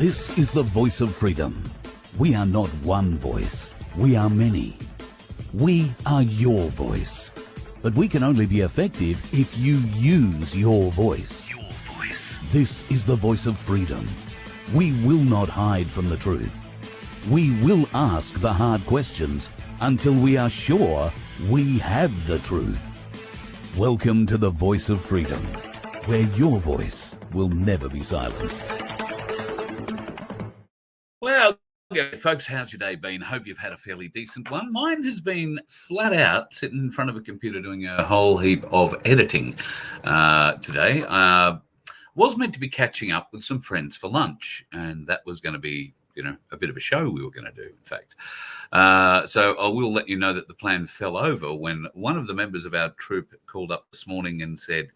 This is the voice of freedom. We are not one voice. We are many. We are your voice. But we can only be effective if you use your voice. Your voice. This is the voice of freedom. We will not hide from the truth. We will ask the hard questions until we are sure we have the truth. Welcome to the voice of freedom, where your voice will never be silenced. Well, folks, how's your day been? Hope you've had a fairly decent one. Mine has been flat out sitting in front of a computer doing a whole heap of editing today. Was meant to be catching up with some friends for lunch, and that was going to be, a bit of a show we were going to do, in fact. So I will let you know that the plan fell over when one of the members of our troop called up this morning and said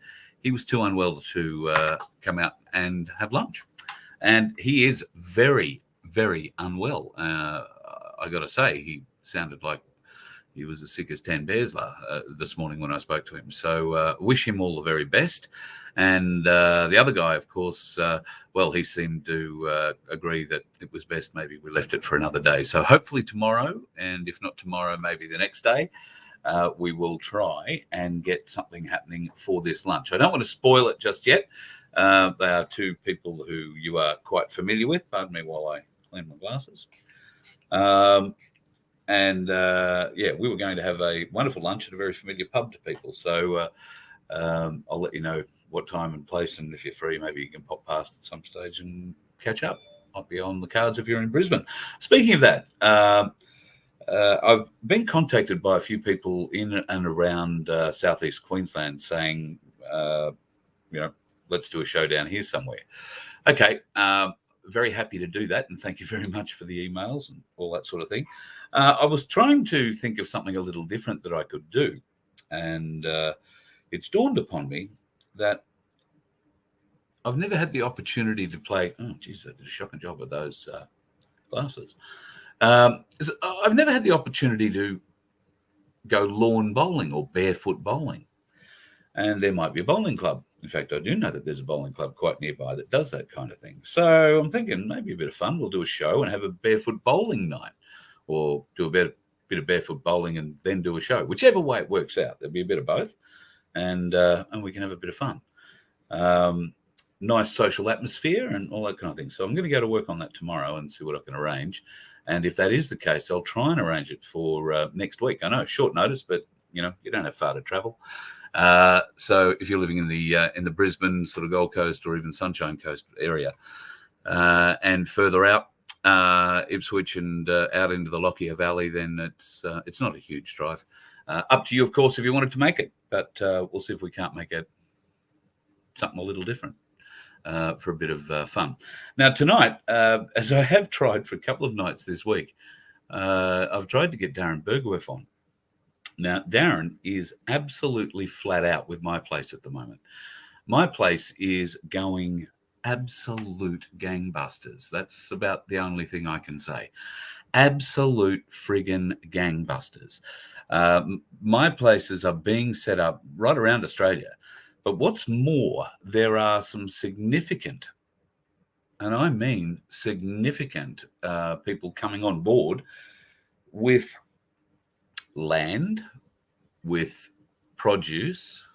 he was too unwell to come out and have lunch. And he is very, very unwell. I got to say, he sounded like he was as sick as 10 bears this morning when I spoke to him. So wish him all the very best. And the other guy, of course, he seemed to agree that it was best maybe we left it for another day. So hopefully tomorrow, and if not tomorrow, maybe the next day, we will try and get something happening for this lunch. I don't want to spoil it just yet. They are two people who you are quite familiar with. Pardon me while I clean my glasses. We were going to have a wonderful lunch at a very familiar pub to people. So I'll let you know what time and place, and if you're free, maybe you can pop past at some stage and catch up. Might be on the cards if you're in Brisbane. Speaking of that, I've been contacted by a few people in and around southeast Queensland saying, let's do a show down here somewhere. Okay, very happy to do that, and thank you very much for the emails and all that sort of thing. I was trying to think of something a little different that I could do, and it's dawned upon me that I've never had the opportunity to play. Oh, geez, I did a shocking job with those glasses. I've never had the opportunity to go lawn bowling or barefoot bowling, and there might be a bowling club. In fact, I do know that there's a bowling club quite nearby that does that kind of thing. So I'm thinking maybe a bit of fun. We'll do a show and have a barefoot bowling night, or do a bit of barefoot bowling and then do a show. Whichever way it works out, there'll be a bit of both, and we can have a bit of fun. Nice social atmosphere and all that kind of thing. So I'm going to go to work on that tomorrow and see what I can arrange. And if that is the case, I'll try and arrange it for next week. I know, short notice, but you don't have far to travel. So if you're living in the Brisbane sort of Gold Coast or even Sunshine Coast area, and further out, Ipswich and out into the Lockyer Valley, then it's not a huge drive. Up to you, of course, if you wanted to make it, but we'll see if we can't make it something a little different for a bit of fun. Now tonight, as I have tried for a couple of nights this week, I've tried to get Darreen Bergwerf on. Now, Darren is absolutely flat out with my place at the moment. My place is going absolute gangbusters. That's about the only thing I can say. Absolute friggin' gangbusters. My places are being set up right around Australia. But what's more, there are some significant, and I mean significant, people coming on board with land, with produce,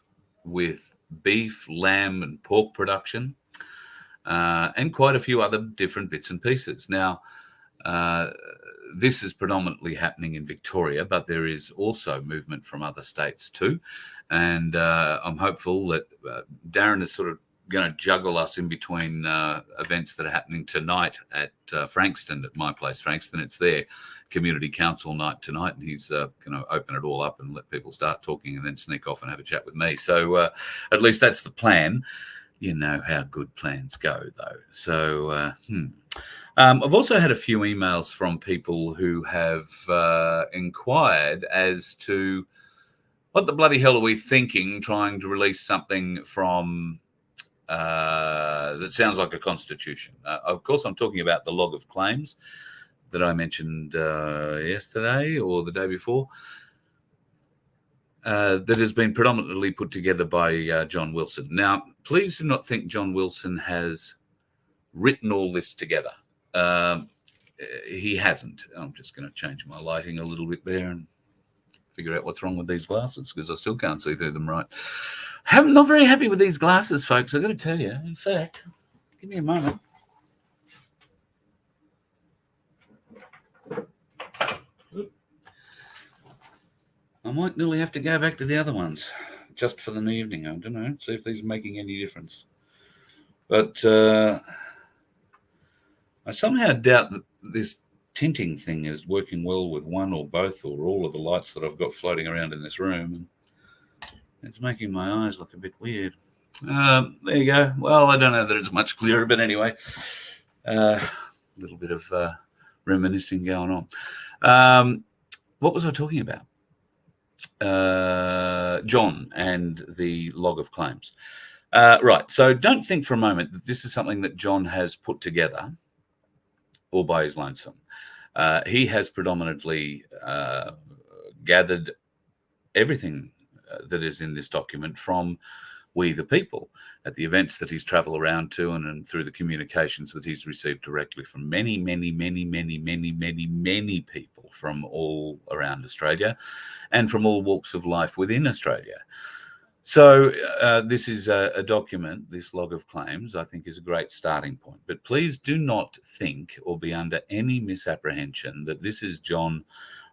with beef, lamb, and pork production, and quite a few other different bits and pieces. Now, this is predominantly happening in Victoria, but there is also movement from other states too. And I'm hopeful that Darren is sort of going to juggle us in between events that are happening tonight at Frankston, at my place, Frankston. It's their community council night tonight, and he's going to open it all up and let people start talking and then sneak off and have a chat with me. So at least that's the plan. You know how good plans go, though. So I've also had a few emails from people who have inquired as to what the bloody hell are we thinking trying to release something from that sounds like a constitution. Of course, I'm talking about the log of claims that I mentioned yesterday or the day before. That has been predominantly put together by John Wilson. Now, please do not think John Wilson has written all this together. He hasn't. I'm just going to change my lighting a little bit there and figure out what's wrong with these glasses because I still can't see through them right. I'm not very happy with these glasses, folks. I've got to tell you. In fact, give me a moment. I might nearly have to go back to the other ones just for the evening. I don't know. See if these are making any difference. But I somehow doubt that this tinting thing is working well with one or both or all of the lights that I've got floating around in this room. And it's making my eyes look a bit weird. There you go. Well, I don't know that it's much clearer, but anyway, a little bit of reminiscing going on. What was I talking about? John and the log of claims. Right. So don't think for a moment that this is something that John has put together all by his lonesome. He has predominantly gathered everything that is in this document from we the people at the events that he's traveled around to and through the communications that he's received directly from many people from all around Australia and from all walks of life within Australia. So this is a document, this log of claims, I think is a great starting point. But please do not think or be under any misapprehension that this is John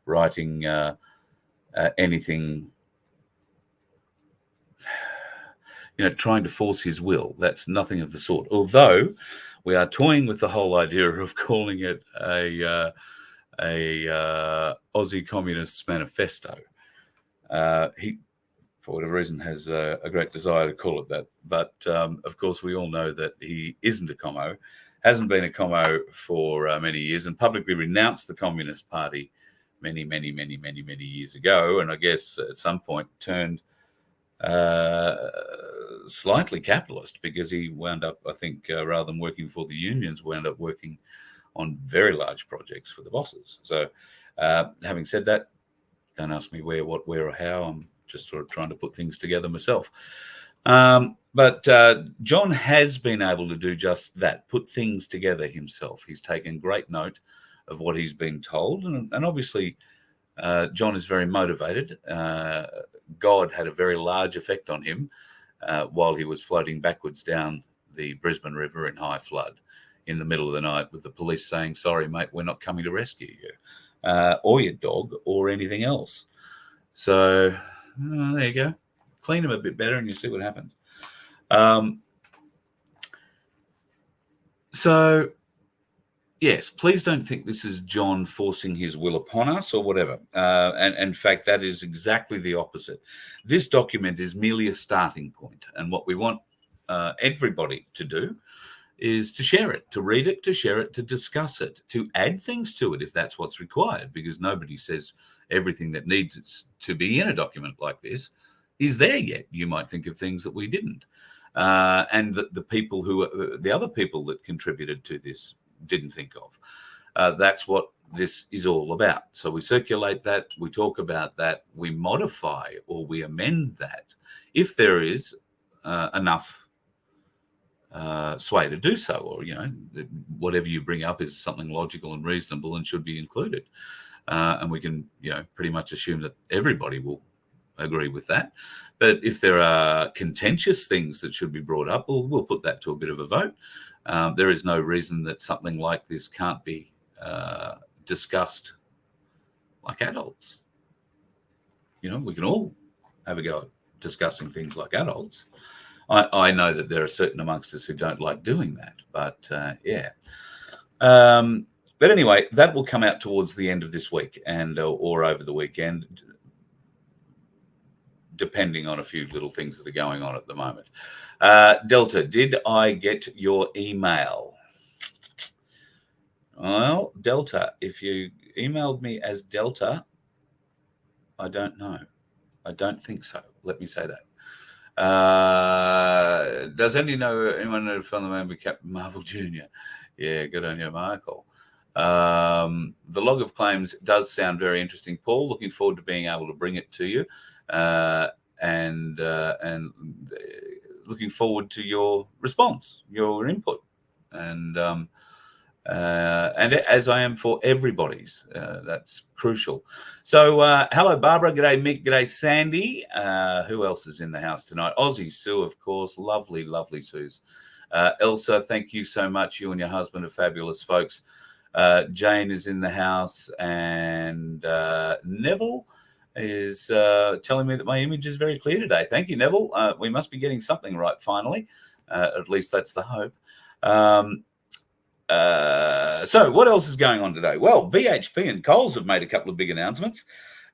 writing anything, trying to force his will. That's nothing of the sort. Although we are toying with the whole idea of calling it a Aussie Communists Manifesto. He, for whatever reason, has a great desire to call it that. But, of course, we all know that he isn't a commo, hasn't been a commo for many years, and publicly renounced the Communist Party many years ago. And I guess at some point turned slightly capitalist because he wound up, I think, rather than working for the unions, wound up working on very large projects for the bosses. So having said that, don't ask me where, what, where, or how. I'm just sort of trying to put things together myself. But John has been able to do just that, put things together himself. He's taken great note of what he's been told. And obviously, John is very motivated. God had a very large effect on him while he was floating backwards down the Brisbane River in high flood in the middle of the night with the police saying, "Sorry, mate, we're not coming to rescue you, or your dog, or anything else." So there you go. Clean them a bit better and you see what happens. So, yes, please don't think this is John forcing his will upon us or whatever. And in fact, that is exactly the opposite. This document is merely a starting point. And what we want everybody to do is to share it, to read it, to share it, to discuss it, to add things to it if that's what's required, because nobody says everything that needs to be in a document like this is there yet. You might think of things that we didn't. And that the other people that contributed to this didn't think of. That's what this is all about. So we circulate that, we talk about that, we modify or we amend that if there is enough sway to do so, or whatever you bring up is something logical and reasonable and should be included. And we can pretty much assume that everybody will agree with that. But if there are contentious things that should be brought up, we'll put that to a bit of a vote. There is no reason that something like this can't be discussed like adults. We can all have a go at discussing things like adults. I know that there are certain amongst us who don't like doing that, but yeah. But anyway, that will come out towards the end of this week and or over the weekend, depending on a few little things that are going on at the moment. Delta, did I get your email? Well, Delta, if you emailed me as Delta, I don't know. I don't think so. Let me say that. Does anyone know from the man with Captain Marvel Jr.? Yeah, good on you, Michael. The log of claims does sound very interesting, Paul. Looking forward to being able to bring it to you, and looking forward to your response, your input, and as I am for everybody's. That's crucial. So hello, Barbara. G'day, Mick. G'day, Sandy. Who else is in the house tonight? Aussie Sue, of course. Lovely, lovely Sue's. Elsa, thank you so much. You and your husband are fabulous folks. Jane is in the house, and Neville is telling me that my image is very clear today. Thank you, Neville. We must be getting something right finally. At least that's the hope. So what else is going on today? Well, BHP and Coles have made a couple of big announcements.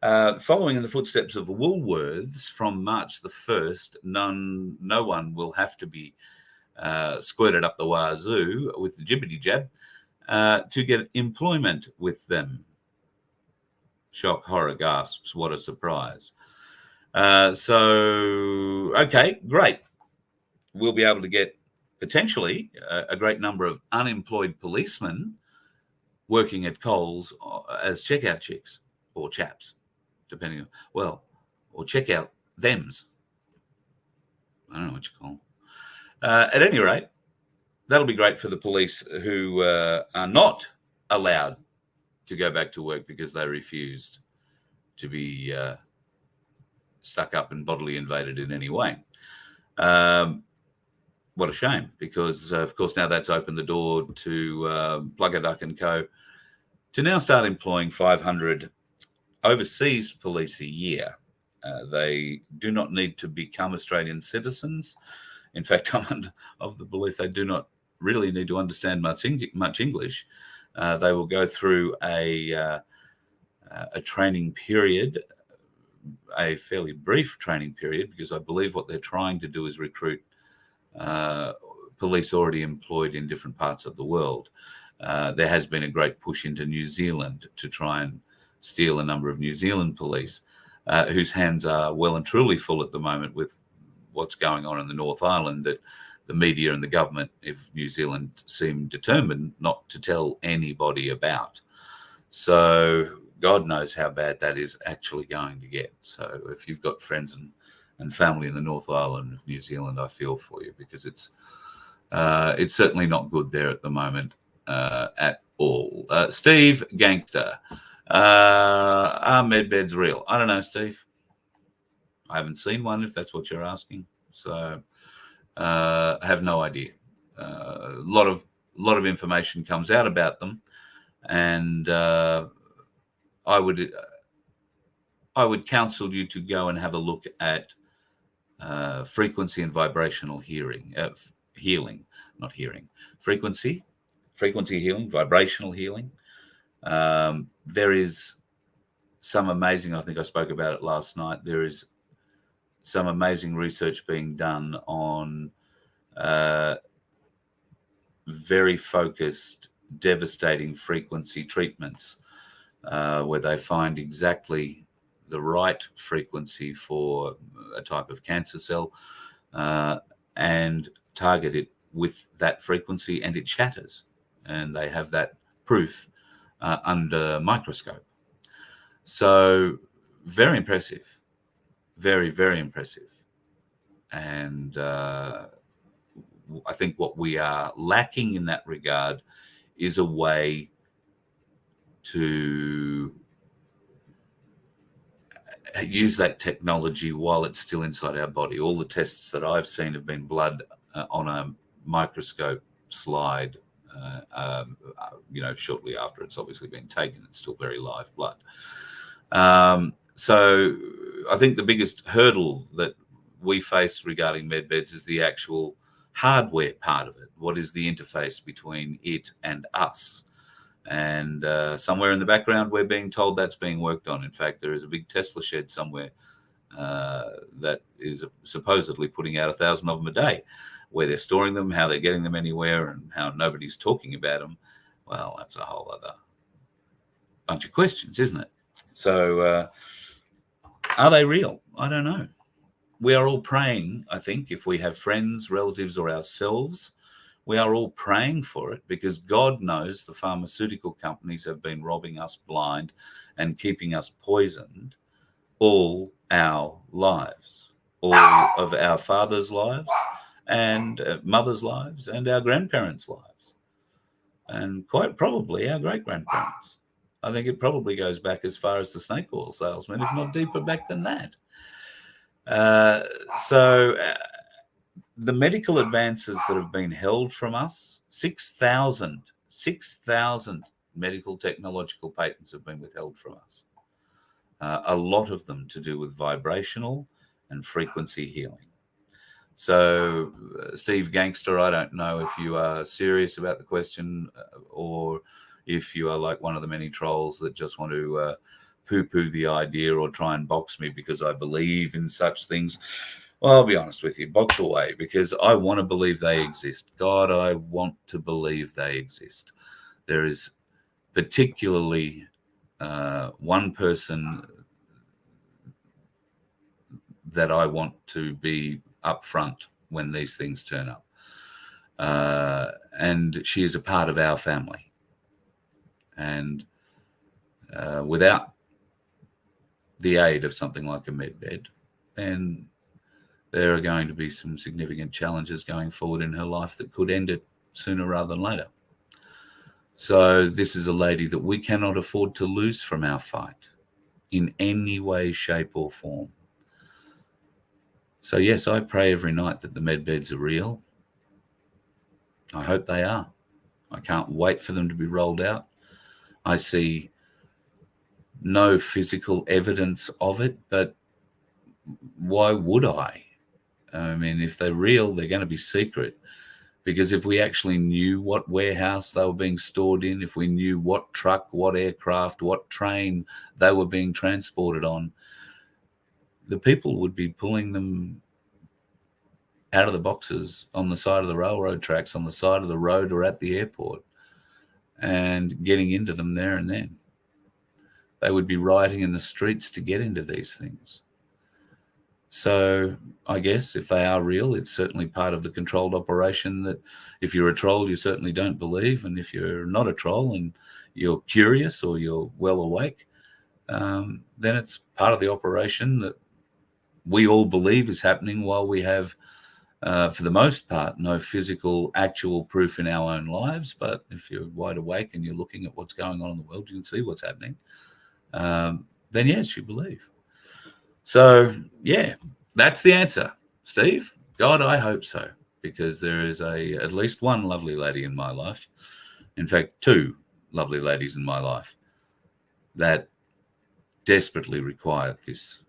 Following in the footsteps of Woolworths, from March the 1st, no one will have to be squirted up the wazoo with the jibbity jab to get employment with them. Shock, horror, gasps, what a surprise. Okay, great. We'll be able to get potentially a great number of unemployed policemen working at Coles as checkout chicks or chaps, depending on, or checkout thems. I don't know what you call them. At any rate, that'll be great for the police who are not allowed to go back to work because they refused to be stuck up and bodily invaded in any way. What a shame, because, of course, now that's opened the door to Plugger Duck & Co. to now start employing 500 overseas police a year. They do not need to become Australian citizens. In fact, I'm of the belief they do not really need to understand much English. They will go through a training period, a fairly brief training period, because I believe what they're trying to do is recruit police already employed in different parts of the world. There has been a great push into New Zealand to try and steal a number of New Zealand police whose hands are well and truly full at the moment with what's going on in the North Island, that the media and the government of New Zealand seem determined not to tell anybody about. So God knows how bad that is actually going to get. So if you've got friends and family in the North Island of New Zealand, I feel for you, because it's certainly not good there at the moment at all. Steve Gangster, are medbeds real? I don't know, Steve. I haven't seen one, if that's what you're asking. So I have no idea. A lot of information comes out about them, and I would counsel you to go and have a look at frequency and vibrational healing, frequency healing, vibrational healing. There is some amazing, I think I spoke about it last night, there is some amazing research being done on very focused, devastating frequency treatments, where they find exactly the right frequency for a type of cancer cell and target it with that frequency, and it shatters. And they have that proof under microscope. So very impressive. Very, very impressive. And I think what we are lacking in that regard is a way to use that technology while it's still inside our body. All the tests that I've seen have been blood on a microscope slide, shortly after it's obviously been taken. It's still very live blood. So I think the biggest hurdle that we face regarding medbeds is the actual hardware part of it. What is the interface between it and us? And somewhere in the background, we're being told that's being worked on. In fact, there is a big Tesla shed somewhere that is supposedly putting out 1,000 of them a day. Where they're storing them, how they're getting them anywhere, and how nobody's talking about them. Well, that's a whole other bunch of questions, isn't it? So are they real? I don't know. We are all praying, I think, if we have friends, relatives, or ourselves, we are all praying for it, because God knows the pharmaceutical companies have been robbing us blind and keeping us poisoned all our lives, all of our fathers' lives, and mothers' lives and our grandparents' lives, and quite probably our great-grandparents. I think it probably goes back as far as the snake oil salesman, if not deeper back than that. So the medical advances that have been held from us, 6,000 medical technological patents have been withheld from us. A lot of them to do with vibrational and frequency healing. So, Steve Gangster, I don't know if you are serious about the question or if you are like one of the many trolls that just want to poo-poo the idea or try and box me because I believe in such things. Well, I'll be honest with you, box away, because I want to believe they exist. God, I want to believe they exist. There is particularly one person that I want to be upfront when these things turn up. And she is a part of our family. And without the aid of something like a med bed, then there are going to be some significant challenges going forward in her life that could end it sooner rather than later. So this is a lady that we cannot afford to lose from our fight in any way, shape, or form. So yes, I pray every night that the med beds are real. I hope they are. I can't wait for them to be rolled out. I see no physical evidence of it, but why would I? I mean, if they're real, they're going to be secret. Because if we actually knew what warehouse they were being stored in, if we knew what truck, what aircraft, what train they were being transported on, the people would be pulling them out of the boxes on the side of the railroad tracks, on the side of the road, or at the airport, and getting into them there and then. They would be rioting in the streets to get into these things. So I guess if they are real, it's certainly part of the controlled operation that if you're a troll, you certainly don't believe. And if you're not a troll and you're curious or you're well awake, then it's part of the operation that we all believe is happening while we have, for the most part, no physical, actual proof in our own lives. But if you're wide awake and you're looking at what's going on in the world, you can see what's happening. Then yes, you believe. So yeah, that's the answer, Steve. God, I hope so, because there is at least one lovely lady in my life. In fact, two lovely ladies in my life that desperately require this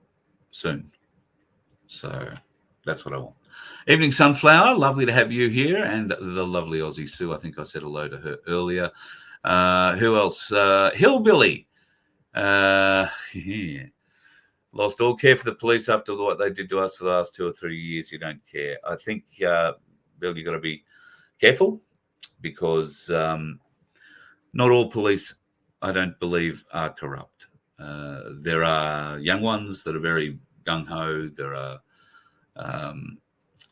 soon. So that's what I want. Evening Sunflower, lovely to have you here, and the lovely Aussie Sue. I think I said hello to her earlier. Who else? Hillbilly. Yeah. Lost all care for the police after what they did to us for the last 2 or 3 years. You don't care. I think, Bill, you got to be careful because not all police, I don't believe, are corrupt. There are young ones that are very gung-ho. There are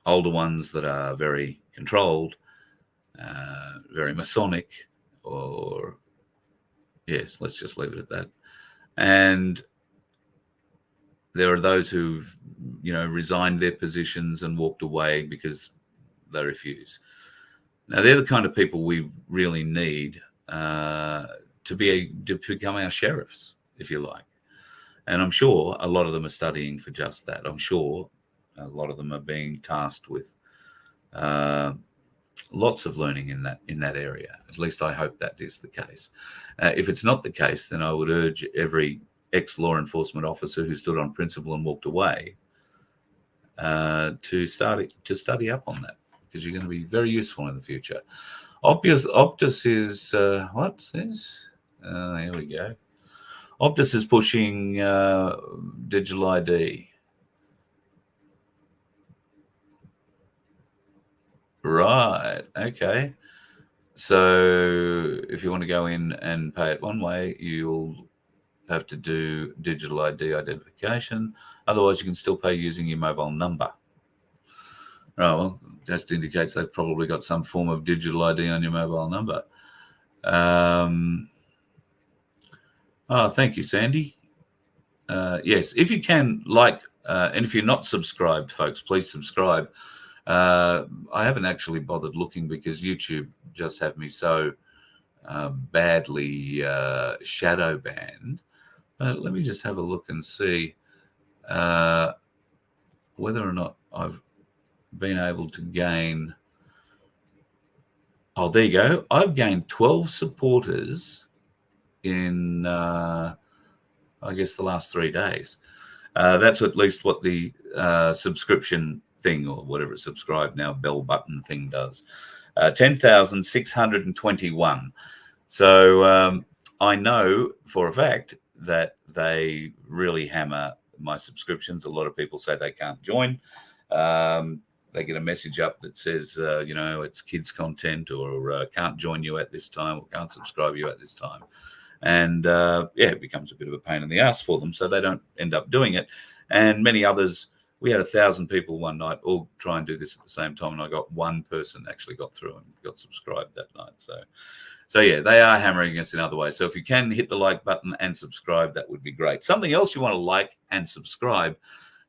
older ones that are very controlled, very Masonic, or yes, let's just leave it at that. And there are those who've, resigned their positions and walked away because they refuse. Now, they're the kind of people we really need to become our sheriffs, if you like. And I'm sure a lot of them are studying for just that. I'm sure a lot of them are being tasked with lots of learning in that area. At least I hope that is the case. If it's not the case, then I would urge every ex-law enforcement officer who stood on principle and walked away to study up on that, because you're going to be very useful in the future. Optus is what's this? Here we go. Optus is pushing digital ID. Right. Okay. So if you want to go in and pay it one way, you'll have to do digital ID identification. Otherwise, you can still pay using your mobile number. Oh, well, that indicates they've probably got some form of digital ID on your mobile number. Thank you, Sandy. Yes, if you can, and if you're not subscribed, folks, please subscribe. I haven't actually bothered looking because YouTube just have me so badly shadow banned. Let me just have a look and see whether or not I've been able to gain. Oh, there you go. I've gained 12 supporters in, I guess, the last 3 days. That's at least what the subscription thing or whatever it's subscribed now, bell button thing does. 10,621. So I know for a fact that they really hammer my subscriptions. A lot of people say they can't join. They get a message up that says, it's kids content or can't join you at this time or can't subscribe you at this time. And it becomes a bit of a pain in the ass for them. So they don't end up doing it. And many others, we had 1,000 people one night all try and do this at the same time. And I got one person actually got through and got subscribed that night. So yeah, they are hammering us in other ways. So if you can hit the like button and subscribe, that would be great. Something else you want to like and subscribe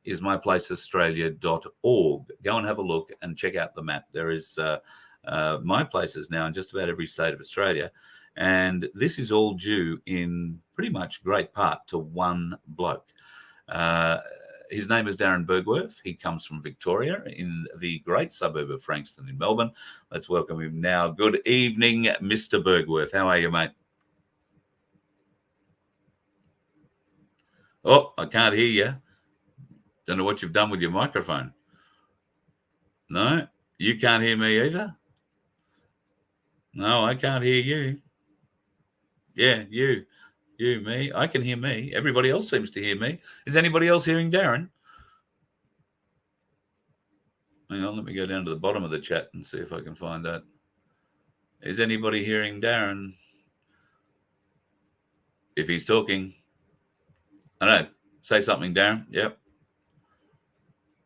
is myplaceaustralia.org. Go and have a look and check out the map. There is My Places now in just about every state of Australia. And this is all due in pretty much great part to one bloke. His name is Darreen Bergwerf. He comes from Victoria in the great suburb of Frankston in Melbourne. Let's welcome him now. Good evening, Mr. Bergwerf. How are you, mate? Oh, I can't hear you. Don't know what you've done with your microphone. No, you can't hear me either. No, I can't hear you. Yeah, you, me. I can hear me. Everybody else seems to hear me. Is anybody else hearing Darreen? Hang on, let me go down to the bottom of the chat and see if I can find that. Is anybody hearing Darreen? If he's talking. I don't know. Say something, Darreen. Yep.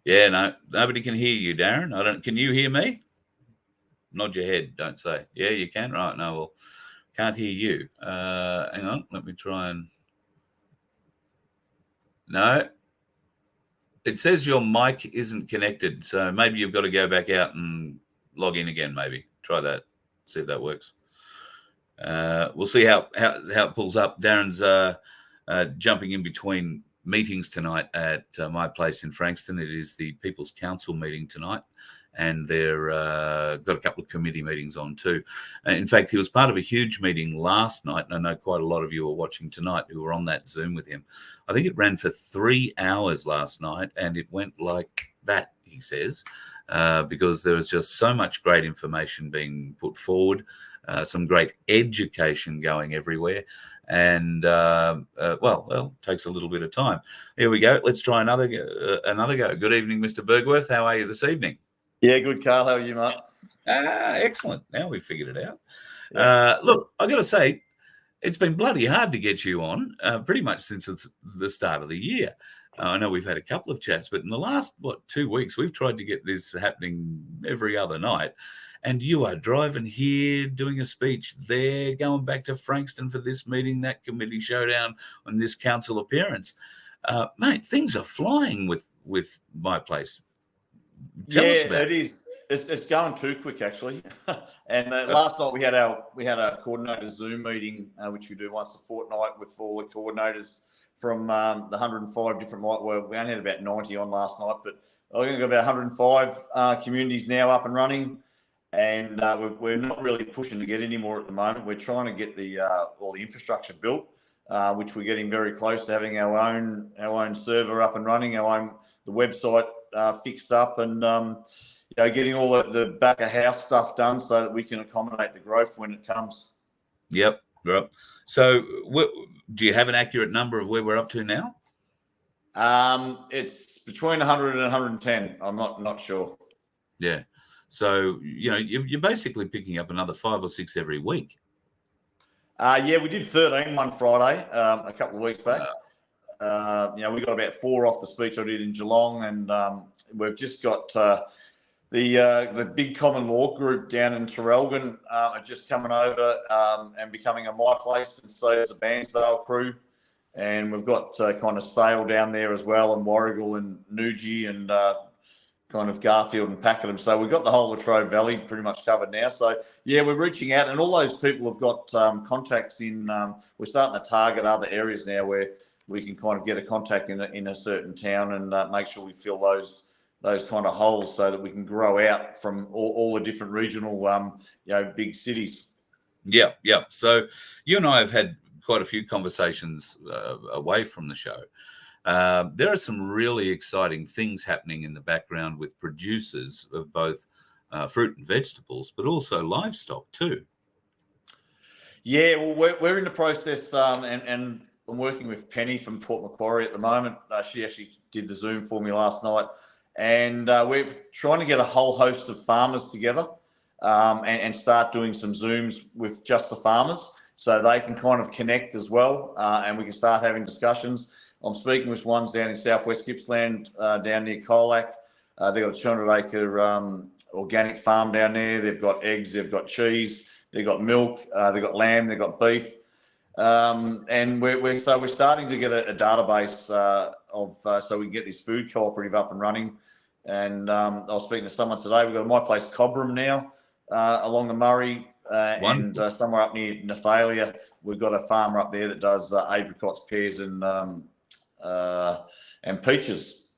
Yeah, no, nobody can hear you, Darreen. Can you hear me? Nod your head, don't say. Yeah, you can. Right, no, well, can't hear you. Hang on, let me try and. No. It says your mic isn't connected, so maybe you've got to go back out and log in again, maybe. Try that, see if that works. We'll see how it pulls up. Darren's jumping in between meetings tonight at my place in Frankston. It is the People's Council meeting tonight, and they're got a couple of committee meetings on too. In fact, he was part of a huge meeting last night, and I know quite a lot of you are watching tonight who were on that Zoom with him. I think it ran for 3 hours last night, and it went like that, he says, because there was just so much great information being put forward, some great education going everywhere. And well, takes a little bit of time. Here we go. Let's try another go. Good evening, Mr. Bergwerf. How are you this evening? Yeah, good, Carl. How are you, mate? Excellent. Now we've figured it out. Yeah. Look, I got to say, it's been bloody hard to get you on pretty much since the start of the year. I know we've had a couple of chats, but in the last, 2 weeks, we've tried to get this happening every other night. And you are driving here, doing a speech there, going back to Frankston for this meeting, that committee showdown, and this council appearance. Mate, things are flying with my place. Tell us about it is. It's going too quick, actually. And last night we had our coordinator Zoom meeting, which we do once a fortnight with all the coordinators from the 105 different. We only had about 90 on last night, but I think we've got about 105 communities now up and running. And we're not really pushing to get any more at the moment. We're trying to get all the infrastructure built, which we're getting very close to having our own server up and running, the website fixed up, and getting all the back of house stuff done so that we can accommodate the growth when it comes. Yep. So, do you have an accurate number of where we're up to now? It's between 100 and 110. I'm not sure. Yeah. So, you're basically picking up another 5 or 6 every week. Yeah, we did 13 one Friday a couple of weeks back. We got about 4 off the speech I did in Geelong, and we've just got the big common law group down in Terrelgan are just coming over and becoming a My Place, and so is the Bairnsdale crew. And we've got kind of Sale down there as well, and Warrigal and Nuji and kind of Garfield and Pakenham. So we've got the whole Latrobe Valley pretty much covered now. So yeah, we're reaching out, and all those people have got contacts in. We're starting to target other areas now where we can kind of get a contact in a certain town and make sure we fill those kind of holes so that we can grow out from all the different regional big cities. Yeah. So you and I have had quite a few conversations away from the show. There are some really exciting things happening in the background with producers of both fruit and vegetables, but also livestock too. Yeah, well, we're in the process, and I'm working with Penny from Port Macquarie at the moment. She actually did the Zoom for me last night, and we're trying to get a whole host of farmers together and start doing some Zooms with just the farmers so they can kind of connect as well, and we can start having discussions. I'm speaking with ones down in southwest Gippsland, down near Colac. They've got a 200-acre organic farm down there. They've got eggs, they've got cheese, they've got milk, they've got lamb, they've got beef. And we're starting to get a database so we can get this food cooperative up and running. And I was speaking to someone today. We've got My Place Cobram now along the Murray, and somewhere up near Nephalia, we've got a farmer up there that does apricots, pears, and peaches.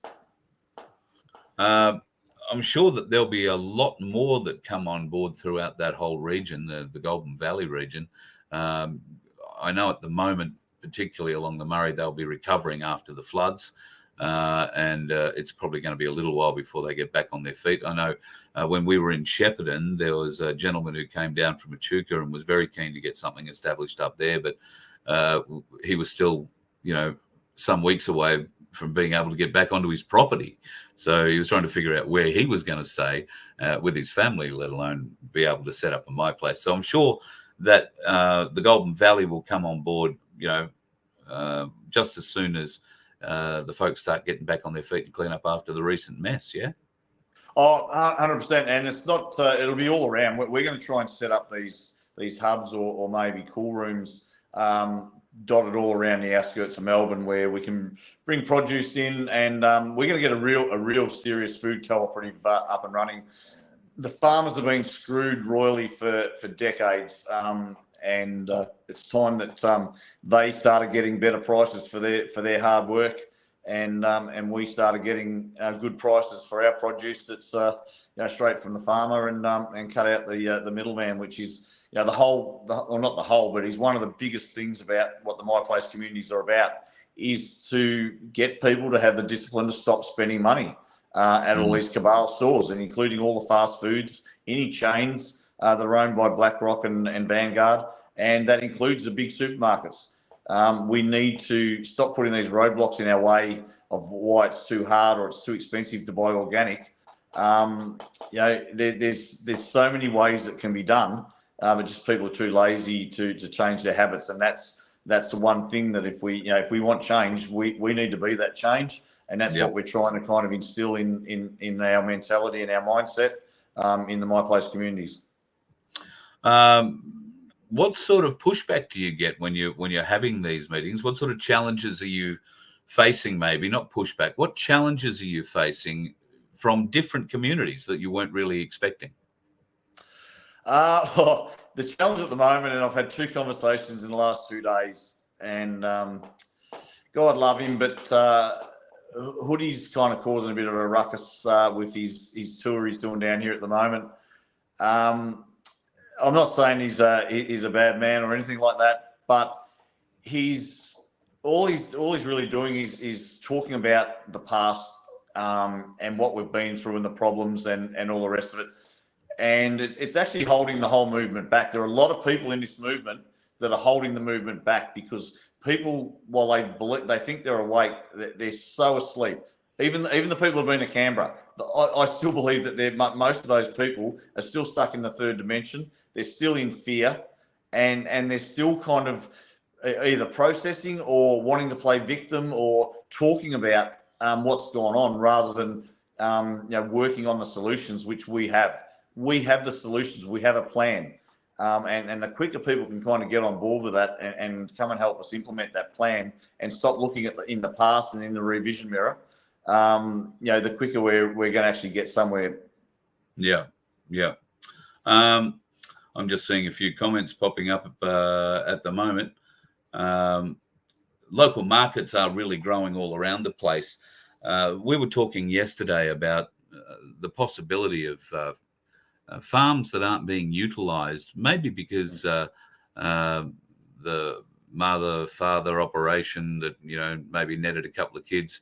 I'm sure that there'll be a lot more that come on board throughout that whole region, the Golden Valley region. I know at the moment, particularly along the Murray, they'll be recovering after the floods, and it's probably going to be a little while before they get back on their feet. I know when we were in Shepparton, there was a gentleman who came down from Echuca and was very keen to get something established up there, but he was still, some weeks away from being able to get back onto his property. So he was trying to figure out where he was going to stay with his family, let alone be able to set up a My Place. So I'm sure that the Golden Valley will come on board, just as soon as the folks start getting back on their feet and clean up after the recent mess, yeah? Oh, 100%. And it's not, it'll be all around. We're going to try and set up these hubs or maybe cool rooms dotted all around the outskirts of Melbourne where we can bring produce in, and we're going to get a real serious food cooperative up and running. The farmers have been screwed royally for decades, and it's time that they started getting better prices for their hard work, and we started getting good prices for our produce that's straight from the farmer, and cut out the middleman, which is not the whole, but is one of the biggest things about what the My Place communities are about, is to get people to have the discipline to stop spending money at all these cabal stores, and including all the fast foods, any chains that are owned by BlackRock and Vanguard, and that includes the big supermarkets. We need to stop putting these roadblocks in our way of why it's too hard or it's too expensive to buy organic. There's so many ways that can be done, but just people are too lazy to change their habits, and that's the one thing that if we want change, we need to be that change. And that's what we're trying to kind of instill in our mentality and our mindset in the My Place communities. What sort of pushback do you get when you're having these meetings? What sort of challenges are you facing? Maybe not pushback. What challenges are you facing from different communities that you weren't really expecting? The challenge at the moment, and I've had 2 conversations in the last 2 days, and God love him, but Hoodie's kind of causing a bit of a ruckus with his tour he's doing down here at the moment. I'm not saying he's a bad man or anything like that, but all he's really doing is talking about the past and what we've been through and the problems and all the rest of it. And it's actually holding the whole movement back. There are a lot of people in this movement that are holding the movement back because people, while they think they're awake, they're so asleep. Even the people who've been to Canberra, I still believe that most of those people are still stuck in the 3rd dimension. They're still in fear, and they're still kind of either processing or wanting to play victim or talking about what's gone on rather than working on the solutions, which we have. We have the solutions. We have a plan. And the quicker people can kind of get on board with that and come and help us implement that plan and stop looking in the past and in the revision mirror, the quicker we're going to actually get somewhere. Yeah. I'm just seeing a few comments popping up at the moment. Local markets are really growing all around the place. We were talking yesterday about the possibility of farms that aren't being utilised, maybe because the mother-father operation that maybe netted a couple of kids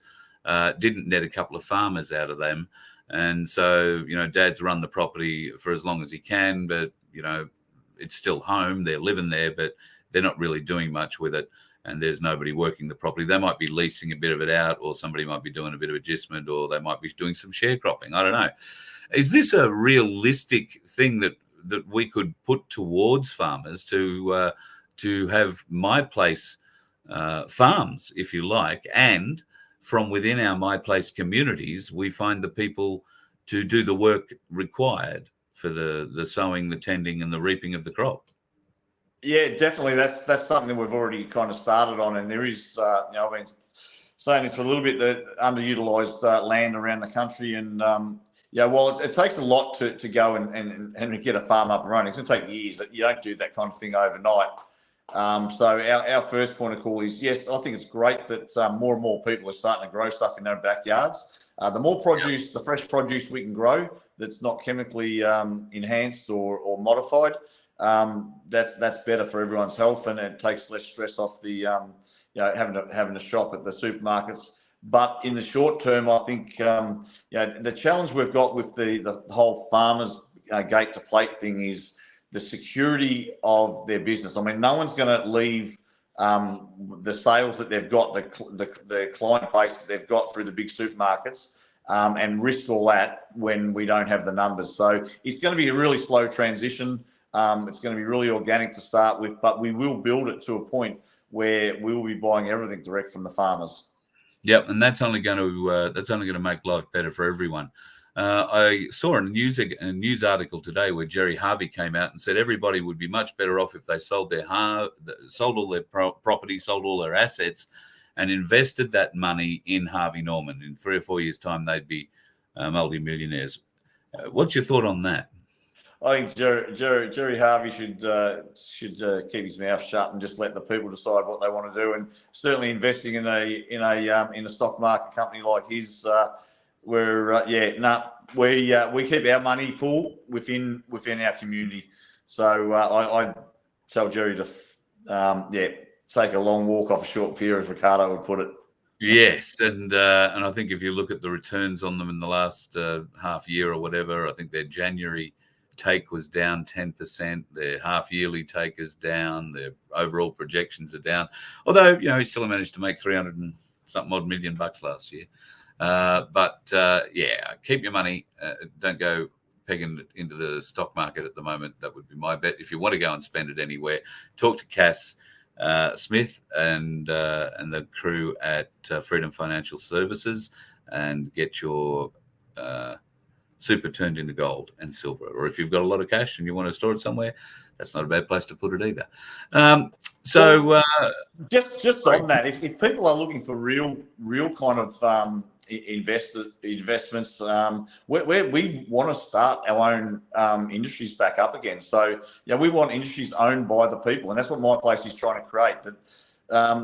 didn't net a couple of farmers out of them, and so dad's run the property for as long as he can, but it's still home. They're living there, but they're not really doing much with it. And there's nobody working the property. They might be leasing a bit of it out, or somebody might be doing a bit of adjustment, or they might be doing some sharecropping. I don't know. Is this a realistic thing that we could put towards farmers to have My Place farms, if you like, and from within our My Place communities, we find the people to do the work required for the sowing, the tending, and the reaping of the crop? Yeah, definitely. That's something that we've already kind of started on, and there is, I've been saying this for a little bit, that underutilised land around the country, and while it takes a lot to go and get a farm up and running, it's going to take years. You don't do that kind of thing overnight. So our first point of call is, yes, I think it's great that more and more people are starting to grow stuff in their backyards. The more produce, the fresh produce we can grow that's not chemically enhanced or modified, that's better for everyone's health, and it takes less stress off the having to shop at the supermarkets. But in the short term, I think the challenge we've got with the whole farmers gate to plate thing is the security of their business. I mean, no one's going to leave the sales that they've got, the client base that they've got through the big supermarkets, and risk all that when we don't have the numbers. So it's going to be a really slow transition. It's going to be really organic to start with, but we will build it to a point where we will be buying everything direct from the farmers. Yep, and that's only going to make life better for everyone. I saw a news article today where Jerry Harvey came out and said everybody would be much better off if they sold all their property, sold all their assets, and invested that money in Harvey Norman. In 3 or 4 years' time, they'd be multi-millionaires. What's your thought on that? I think Jerry Harvey should keep his mouth shut and just let the people decide what they want to do. And certainly investing in a stock market company like his, we keep our money pool within our community. So I tell Jerry to take a long walk off a short pier, as Ricardo would put it. Yes, and I think if you look at the returns on them in the last half year or whatever, I think their January take was down 10%. Their half yearly take is down. Their overall projections are down. Although he still managed to make 300 and something odd million bucks last year. Keep your money. Don't go pegging it into the stock market at the moment. That would be my bet. If you want to go and spend it anywhere, talk to Cass Smith and the crew at Freedom Financial Services and get your super turned into gold and silver. Or if you've got a lot of cash and you want to store it somewhere, that's not a bad place to put it either. Just on that, if people are looking for real kind of investments, we want to start our own industries back up again. So we want industries owned by the people, and that's what My Place is trying to create. That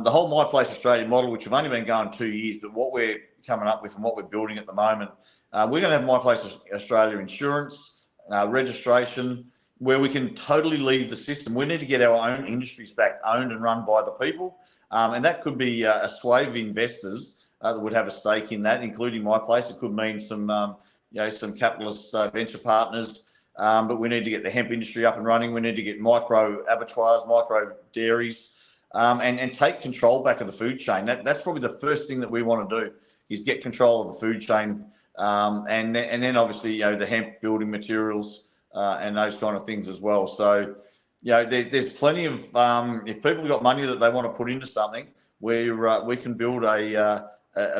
the whole My Place Australia model, which have only been going 2 years, but what we're coming up with and what we're building at the moment, we're going to have My Place Australia insurance, registration, where we can totally leave the system. We need to get our own industries back owned and run by the people, and that could be a swathe of investors that would have a stake in that, including My Place. It could mean some capitalist venture partners, but we need to get the hemp industry up and running. We need to get micro abattoirs, micro dairies, and take control back of the food chain. That's probably the first thing that we want to do, is get control of the food chain, and then obviously the hemp building materials and those kind of things as well. So there's plenty of if people have got money that they want to put into something, where we can build a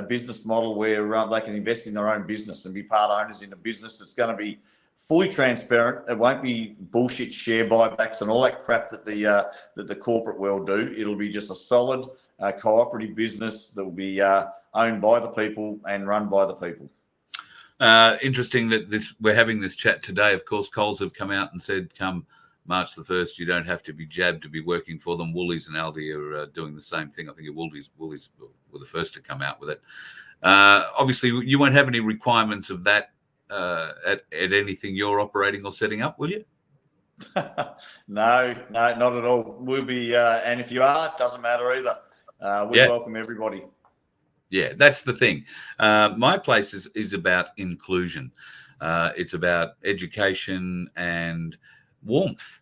business model where they can invest in their own business and be part owners in a business that's going to be fully transparent. It won't be bullshit share buybacks and all that crap that the corporate world do. It'll be just a solid cooperative business that will be owned by the people and run by the people. Interesting that we're having this chat today. Of course, Coles have come out and said, come March the 1st, you don't have to be jabbed to be working for them. Woolies and Aldi are doing the same thing. I think Woolies were the first to come out with it. Obviously, you won't have any requirements of that at anything you're operating or setting up, will you? No, not at all. We'll be, and if you are, it doesn't matter either. We welcome everybody. Yeah, that's the thing. My place is about inclusion. It's about education and warmth.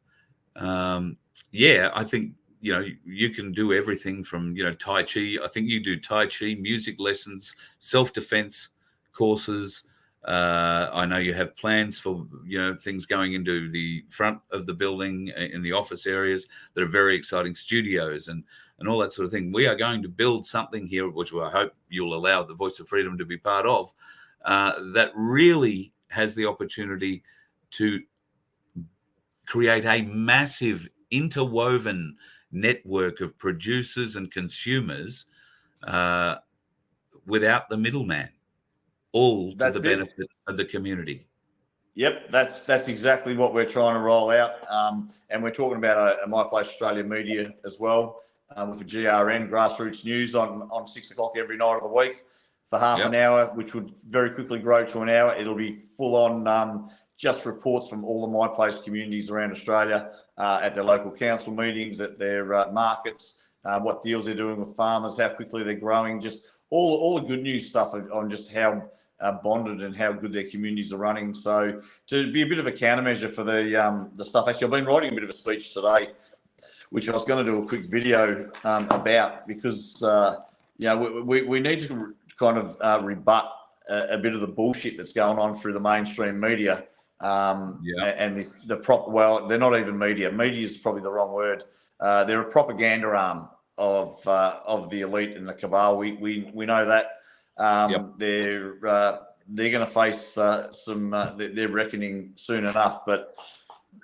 I think, you can do everything from, Tai Chi. I think you do Tai Chi, music lessons, self-defense courses. I know you have plans for, things going into the front of the building in the office areas that are very exciting, studios and all that sort of thing. We are going to build something here, which I hope you'll allow the Voice of Freedom to be part of, that really has the opportunity to create a massive interwoven network of producers and consumers without the middleman, all to the benefit of the community. Yep, that's exactly what we're trying to roll out. And we're talking about a My Place Australia media as well, with a GRN, Grassroots News, on 6 o'clock every night of the week for half an hour, which would very quickly grow to an hour. It'll be full on just reports from all the My Place communities around Australia, at their local council meetings, at their markets, what deals they're doing with farmers, how quickly they're growing, just all the good news stuff on just how bonded and how good their communities are running. So to be a bit of a countermeasure for the stuff. Actually, I've been writing a bit of a speech today, which I was going to do a quick video about, because we need to kind of rebut a bit of the bullshit that's going on through the mainstream media. And they're not even media. Media is probably the wrong word. They're a propaganda arm of the elite and the cabal. We know that. They're going to face their reckoning soon enough. But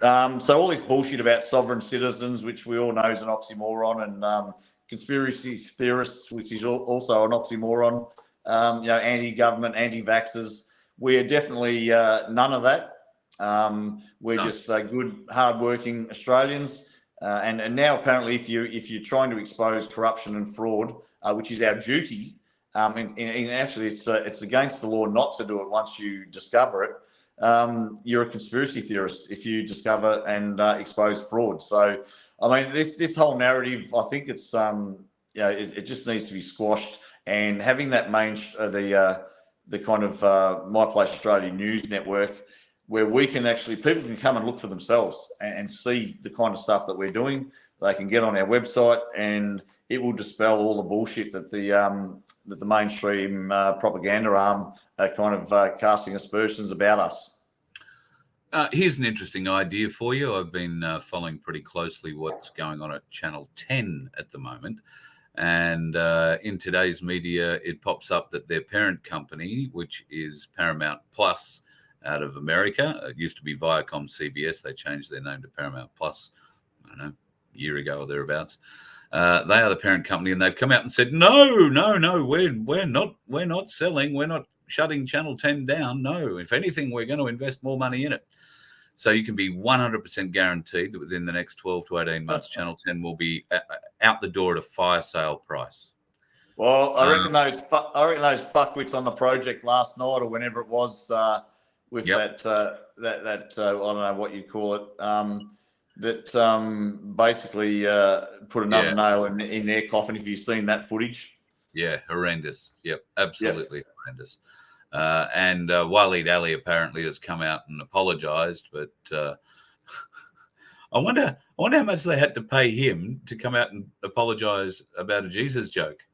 so all this bullshit about sovereign citizens, which we all know is an oxymoron, and conspiracy theorists, which is also an oxymoron. Anti-government, anti-vaxxers. We are definitely none of that. We're just good, hard-working Australians. And now apparently, if you're trying to expose corruption and fraud, which is our duty. And actually, it's against the law not to do it once you discover it. You're a conspiracy theorist if you discover and expose fraud. So, I mean, this whole narrative, I think it's it just needs to be squashed. And having that the kind of My Place Australia news network, where we can people can come and look for themselves and see the kind of stuff that we're doing. They can get on our website, and it will dispel all the bullshit that the mainstream propaganda arm are kind of casting aspersions about us. Here's an interesting idea for you. I've been following pretty closely what's going on at Channel 10 at the moment. And in today's media, it pops up that their parent company, which is Paramount Plus out of America, it used to be Viacom CBS. They changed their name to Paramount Plus, I don't know, a year ago or thereabouts. They are the parent company, and they've come out and said, no, we're not selling. We're not shutting Channel 10 down. No, if anything, we're going to invest more money in it. So you can be 100% guaranteed that within the next 12 to 18 months, Channel 10 will be out the door at a fire sale price. Well, I reckon those fuckwits on the project last night or whenever it was, with that I don't know what you call it, basically put another nail in their coffin. If you've seen that footage. Yeah, horrendous. Yep, absolutely horrendous. And Waleed Ali apparently has come out and apologised, but I wonder how much they had to pay him to come out and apologise about a Jesus joke.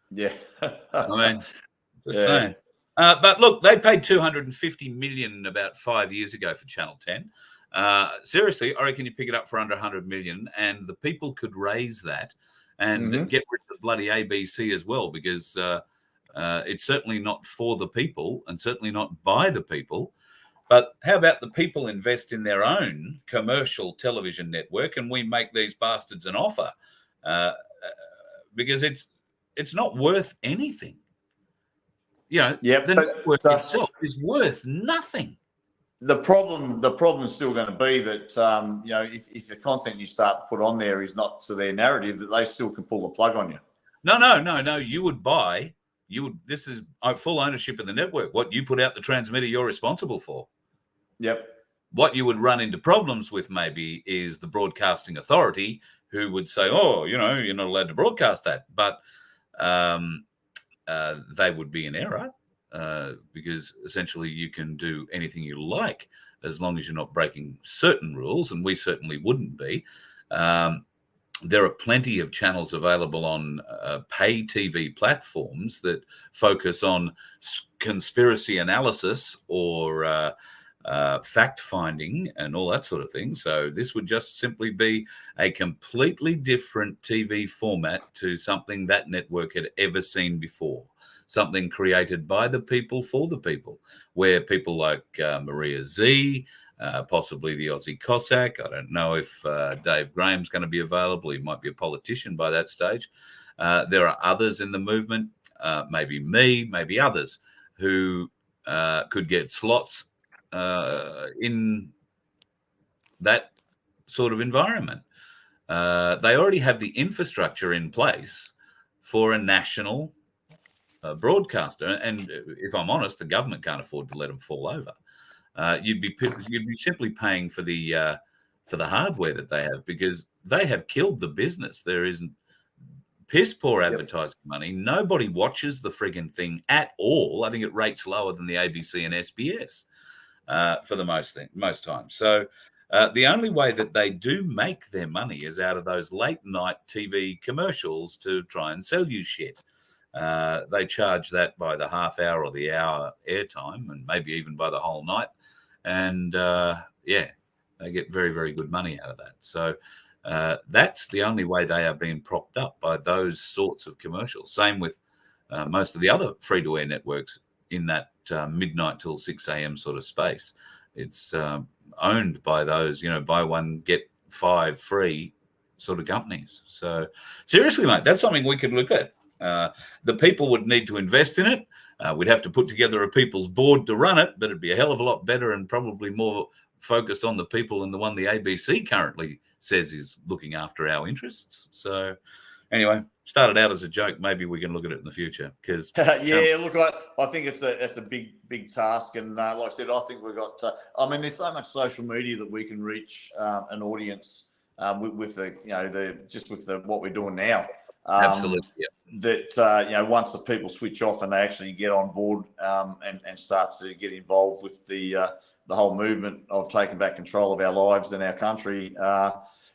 Yeah, I mean, just saying. But look, they paid $250 million about 5 years ago for Channel 10. Seriously, I reckon you pick it up for under $100 million, and the people could raise that and get rid of the bloody ABC as well, because it's certainly not for the people and certainly not by the people. But how about the people invest in their own commercial television network, and we make these bastards an offer because it's not worth anything. The network itself is worth nothing. The problem is still going to be that if the content you start to put on there is not to their narrative, that they still can pull the plug on you. No. You would buy. This is full ownership of the network. What you put out the transmitter, you're responsible for. Yep. What you would run into problems with maybe is the broadcasting authority, who would say, "Oh, you're not allowed to broadcast that," but they would be in error because essentially you can do anything you like as long as you're not breaking certain rules, and we certainly wouldn't be. There are plenty of channels available on pay TV platforms that focus on conspiracy analysis or fact-finding and all that sort of thing. So this would just simply be a completely different TV format to something that network had ever seen before. Something created by the people for the people, where people like Maria Z, possibly the Aussie Cossack. I don't know if Dave Graham's going to be available. He might be a politician by that stage. There are others in the movement, maybe me, maybe others, who could get slots in that sort of environment. They already have the infrastructure in place for a national broadcaster, and if I'm honest, the government can't afford to let them fall over. You'd be simply paying for the hardware that they have, because they have killed the business. There isn't piss poor advertising money. Nobody watches the friggin' thing at all. I think it rates lower than the ABC and SBS for the most times. So the only way that they do make their money is out of those late night TV commercials to try and sell you shit. They charge that by the half hour or the hour airtime, and maybe even by the whole night. And they get very, very good money out of that. So that's the only way they are being propped up, by those sorts of commercials. Same with most of the other free-to-air networks in that midnight till 6 a.m. sort of space. It's owned by those, buy one, get 5 free sort of companies. So seriously, mate, that's something we could look at. The people would need to invest in it. We'd have to put together a people's board to run it, but it'd be a hell of a lot better and probably more focused on the people than the one the ABC currently says is looking after our interests. So anyway, started out as a joke. Maybe we can look at it in the future. Because look, I think it's a big task, and like I said, I think we've got. There's so much social media that we can reach an audience with what we're doing now. Absolutely. Yeah. That once the people switch off and they actually get on board and start to get involved with the whole movement of taking back control of our lives and our country.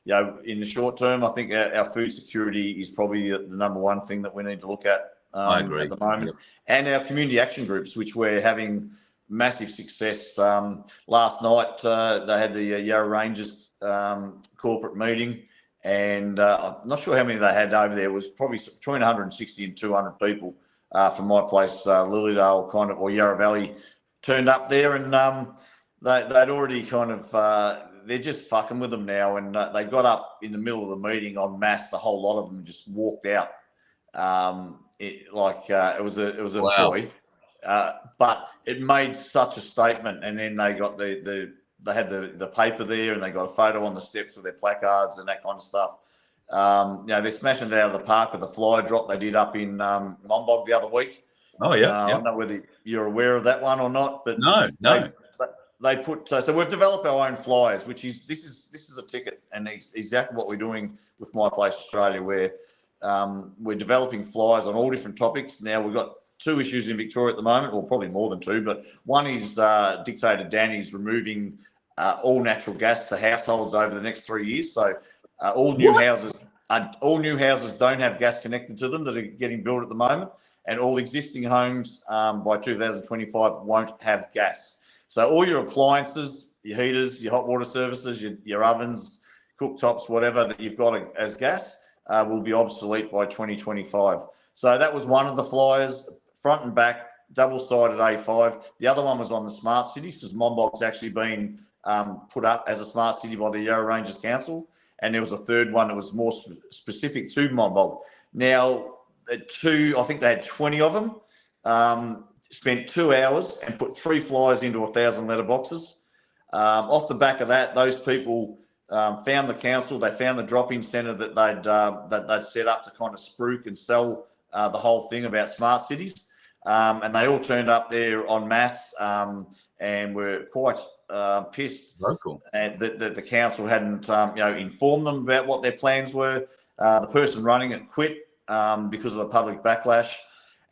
In the short term, I think our food security is probably the number one thing that we need to look at. I agree. At the moment. Yep. And our community action groups, which we're having massive success. Last night they had the Yarra Rangers corporate meeting. And I'm not sure how many they had over there. It was probably between 160 and 200 people from my place, Lilydale, or Yarra Valley, turned up there, and they'd already they're just fucking with them now. And they got up in the middle of the meeting en masse. The whole lot of them just walked out. It was a wow. ploy, but it made such a statement. And then they got they had the paper there, and they got a photo on the steps with their placards and that kind of stuff. They're smashing it out of the park with the fly drop they did up in Mombog the other week. Oh yeah. I don't know whether you're aware of that one or not, but no. They put so we've developed our own flyers, which is this is a ticket, and it's exactly what we're doing with My Place Australia, where we're developing flyers on all different topics. Now we've got 2 issues in Victoria at the moment, or probably more than 2, but one is Dictator Danny's removing all natural gas to households over the next 3 years. So all new houses don't have gas connected to them that are getting built at the moment, and all existing homes by 2025 won't have gas. So all your appliances, your heaters, your hot water services, your ovens, cooktops, whatever that you've got as gas will be obsolete by 2025. So that was one of the flyers, front and back, double-sided A5. The other one was on the smart cities because Monbulk's actually been put up as a smart city by the Yarra Ranges Council. And there was a third one that was more specific to Monbulk. Now, I think they had 20 of them, spent 2 hours and put 3 flyers into 1,000 letterboxes. Off the back of that, those people found the council. They found the drop-in centre that they'd set up to kind of spruik and sell the whole thing about smart cities. And they all turned up there en masse and were quite pissed that the council hadn't informed them about what their plans were. The person running it quit because of the public backlash.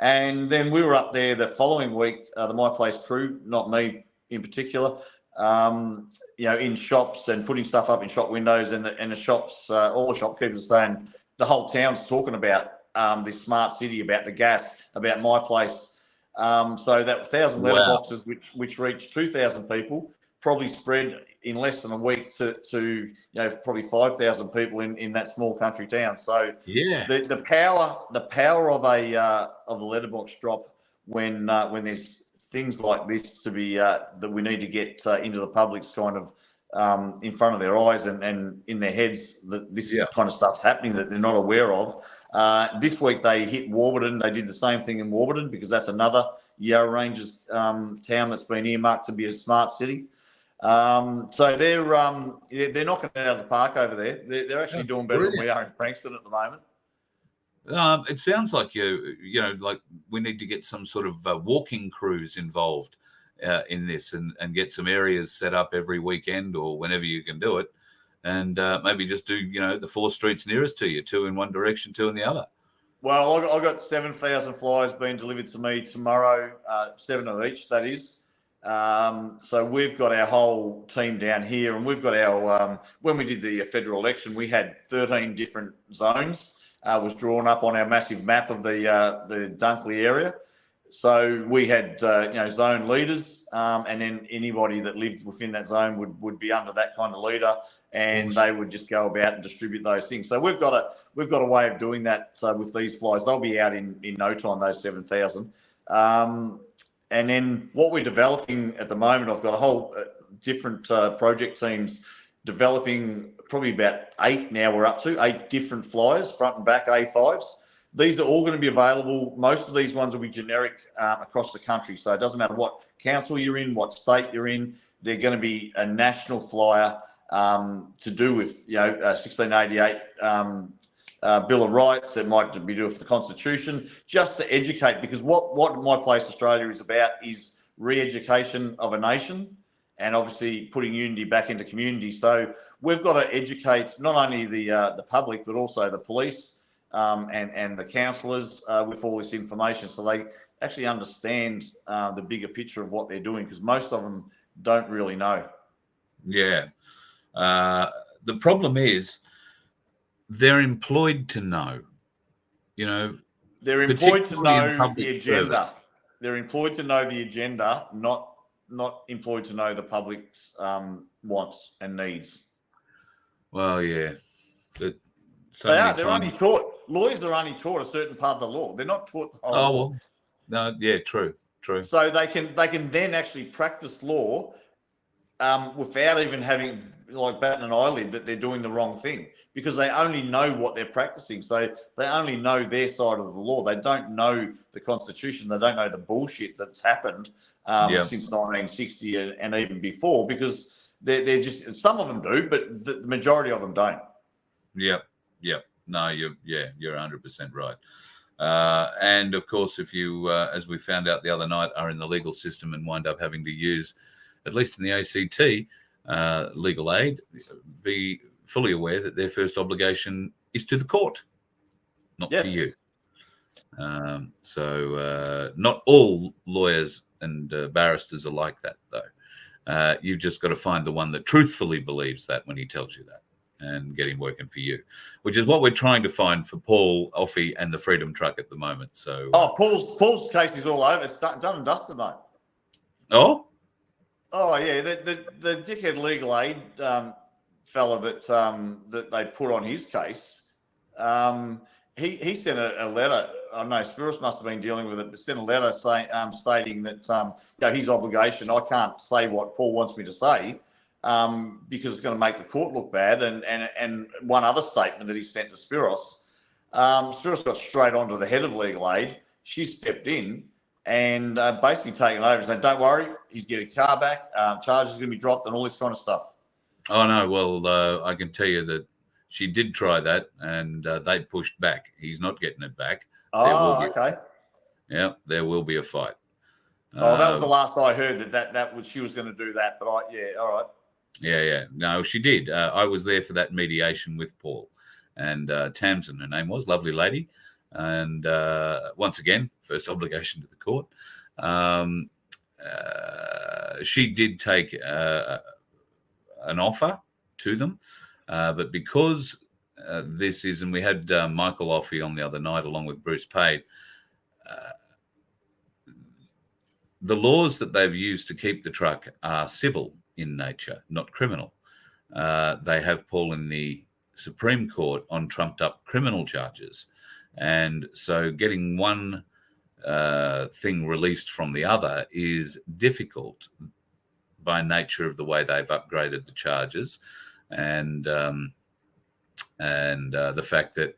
And then we were up there the following week, the My Place crew, not me in particular, in shops and putting stuff up in shop windows, and the shops, all the shopkeepers are saying the whole town's talking about this smart city, about the gas, about My Place. So that 1,000 letterboxes, which reached 2,000 people, probably spread in less than a week to probably 5,000 people in that small country town. So the power of a letterbox drop when there's things like this to be that we need to get into the public's kind of in front of their eyes and in their heads that this kind of stuff's happening that they're not aware of. This week they hit Warburton. They did the same thing in Warburton because that's another Yarra Ranges town that's been earmarked to be a smart city. So they're knocking it out of the park over there. They're actually doing better than we are in Frankston at the moment. It sounds like like we need to get some sort of walking crews involved in this and get some areas set up every weekend or whenever you can do it, and maybe just do the 4 streets nearest to you, 2 in one direction, 2 in the other. Well, I got 7,000 flyers being delivered to me tomorrow, 7 of each, that is. So we've got our whole team down here, and we've got our when we did the federal election, we had 13 different zones. Was drawn up on our massive map of the Dunkley area. So we had zone leaders, and then anybody that lived within that zone would be under that kind of leader, and they would just go about and distribute those things. So we've got a way of doing that with these flyers. They'll be out in no time, those 7,000. And then what we're developing at the moment, I've got a whole different project teams developing probably about 8 now. We're up to 8 different flyers, front and back A5s. These are all going to be available. Most of these ones will be generic across the country. So it doesn't matter what council you're in, what state you're in. They're going to be a national flyer to do with 1688 Bill of Rights. It might be to do with the Constitution, just to educate. Because what My Place Australia is about is re-education of a nation, and obviously putting unity back into community. So we've got to educate not only the public, but also the police and the councillors with all this information, so they actually understand the bigger picture of what they're doing, because most of them don't really know. Yeah. The problem is they're employed to know. They're employed to know the agenda. Service. They're employed to know the agenda, not employed to know the public's wants and needs. Well, yeah. But they're only taught, lawyers are only taught a certain part of the law. They're not taught the whole law. Well, no, yeah, true. So they can then actually practice law without even having batting an eyelid that they're doing the wrong thing, because they only know what they're practicing. So they only know their side of the law. They don't know the Constitution. They don't know the bullshit that's happened since 1960 and even before, because they're just, some of them do, but the majority of them don't. Yep. No, you're 100% right. And of course, if you, as we found out the other night, are in the legal system and wind up having to use, at least in the ACT, legal aid, be fully aware that their first obligation is to the court, not to you. So not all lawyers and barristers are like that, though. You've just got to find the one that truthfully believes that when he tells you that, and get him working for you, which is what we're trying to find for Paul Offey and the Freedom Truck at the moment. So, Paul's case is all over. It's done and dusted, mate. Oh yeah, the dickhead legal aid fella that they put on his case, he sent a letter I don't know, Spiros must have been dealing with it, but sent a letter saying, stating that his obligation. I can't say what Paul wants me to say because it's going to make the court look bad. And one other statement that he sent to Spiros, Spiros got straight onto the head of legal aid. She stepped in and basically taken over and said, "Don't worry, he's getting car back. Charges are going to be dropped and all this kind of stuff." Oh no, well, I can tell you that she did try that, and they pushed back. He's not getting it back. Oh, okay. Yeah, there will be a fight. Oh, that was the last I heard that was she was going to do that. But all right. Yeah. No, she did. I was there for that mediation with Paul and Tamsin, her name was, lovely lady. And once again, first obligation to the court. She did take an offer to them. But because this is, and we had Michael Offey on the other night along with Bruce Pate, the laws that they've used to keep the truck are civil in nature, not criminal. They have Paul in the Supreme Court on trumped up criminal charges. And so getting one thing released from the other is difficult by nature of the way they've upgraded the charges. And the fact that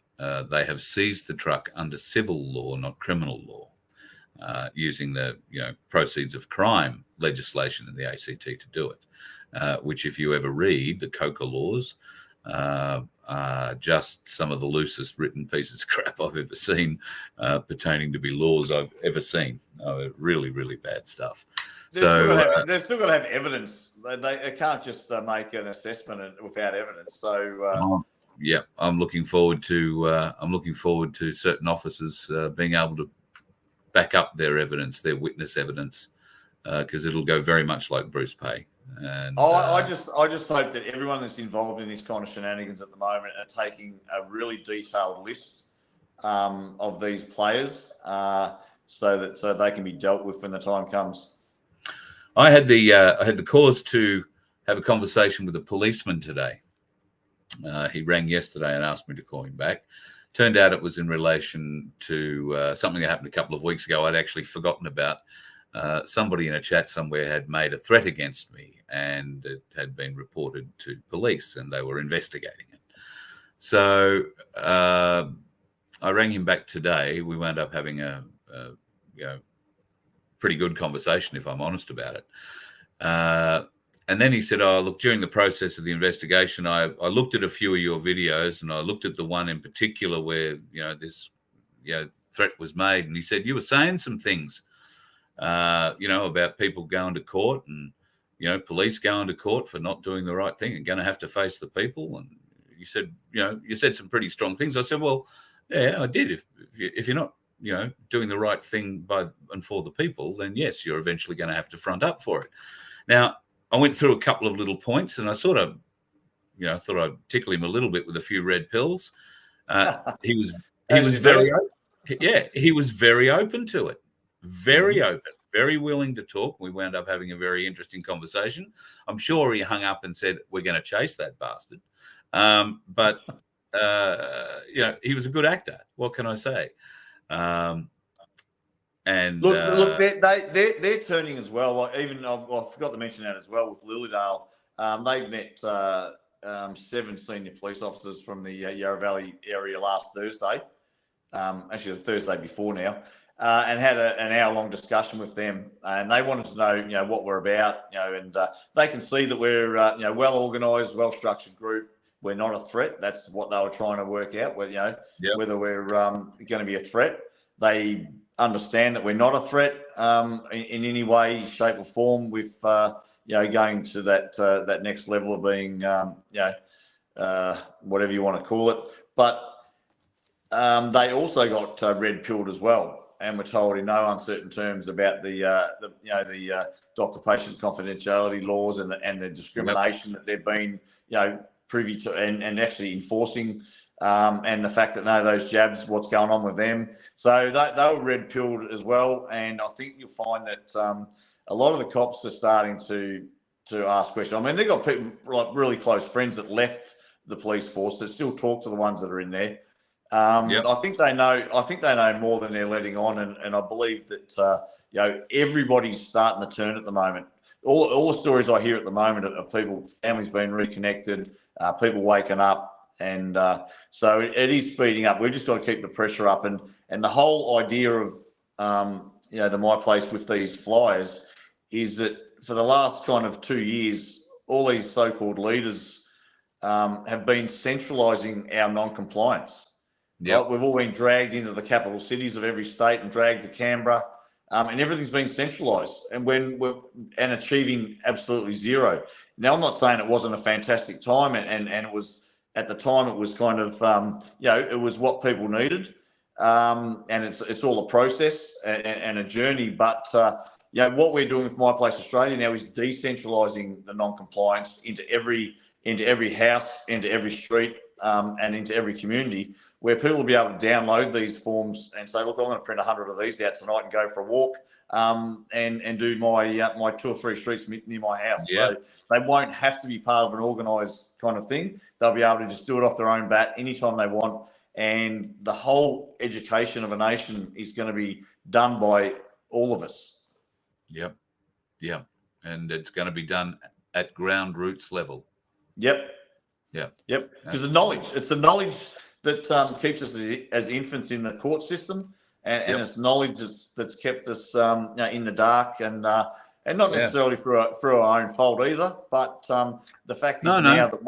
they have seized the truck under civil law, not criminal law, using the proceeds of crime legislation in the ACT to do it, which if you ever read the COCA laws, are just some of the loosest written pieces of crap I've ever seen pertaining to be laws I've ever seen. Really, really bad stuff. They've still got to have evidence. They can't just make an assessment without evidence. So yeah, I'm looking forward to certain officers being able to back up their evidence, their witness evidence, because it'll go very much like Bruce Pay. And I just hope that everyone that's involved in this kind of shenanigans at the moment are taking a really detailed list of these players so they can be dealt with when the time comes. I had the cause to have a conversation with a policeman today. He rang yesterday and asked me to call him back. Turned out it was in relation to something that happened a couple of weeks ago. I'd actually forgotten about. Somebody in a chat somewhere had made a threat against me, and it had been reported to police, and they were investigating it. So I rang him back today. We wound up having a pretty good conversation, if I'm honest about it. And then he said, "Oh, look, during the process of the investigation, I looked at a few of your videos, and I looked at the one in particular where this threat was made." And he said, "You were saying some things, about people going to court and police going to court for not doing the right thing and going to have to face the people. And you said, you said some pretty strong things." I said, "Well, yeah, I did. If you're not doing the right thing by and for the people, then yes, you're eventually going to have to front up for it." Now, I went through a couple of little points, and I sort of, thought I'd tickle him a little bit with a few red pills. He was very open to it, very open, very willing to talk. We wound up having a very interesting conversation. I'm sure he hung up and said, "We're going to chase that bastard," but he was a good actor. What can I say? And look, they're turning as well. Like I forgot to mention that as well with Lilydale. They met 7 senior police officers from the Yarra Valley area last Thursday. Actually, the Thursday before now, and had an hour-long discussion with them. And they wanted to know, what we're about, and they can see that we're, well-organised, well-structured group. We're not a threat. That's what they were trying to work out, whether we're going to be a threat. They understand that we're not a threat in any way, shape, or form. With going to that next level of being, whatever you want to call it. But they also got red-pilled as well, and were told in no uncertain terms about the doctor-patient confidentiality laws and the discrimination that they've been privy to and actually enforcing. And the fact that those jabs, what's going on with them. So they were red-pilled as well. And I think you'll find that a lot of the cops are starting to ask questions. I mean, they've got people like really close friends that left the police force that still talk to the ones that are in there. Yep. I think they know. I think they know more than they're letting on, and I believe that everybody's starting to turn at the moment. All the stories I hear at the moment of people, families being reconnected, people waking up, and so it is speeding up. We've just got to keep the pressure up, and the whole idea of the My Place with these flyers is that for the last kind of 2 years, all these so-called leaders have been centralising our non-compliance. Yep. Right, we've all been dragged into the capital cities of every state and dragged to Canberra, and everything's been centralised, and achieving absolutely zero. Now, I'm not saying it wasn't a fantastic time, and it was at the time. It was kind of it was what people needed, and it's all a process and a journey. But what we're doing with My Place Australia now is decentralising the non-compliance into every house, into every street, and into every community, where people will be able to download these forms and say, look, I'm going to print 100 of these out tonight and go for a walk, and do my 2 or 3 streets near my house. Yeah. So they won't have to be part of an organised kind of thing. They'll be able to just do it off their own bat anytime they want. And the whole education of a nation is going to be done by all of us. Yep. Yeah. And it's going to be done at ground roots level. Yep. Yeah. Yep. Because it's the knowledge that keeps us as infants in the court system, and it's knowledge that's kept us in the dark, and not necessarily through our own fault either. But the fact is now that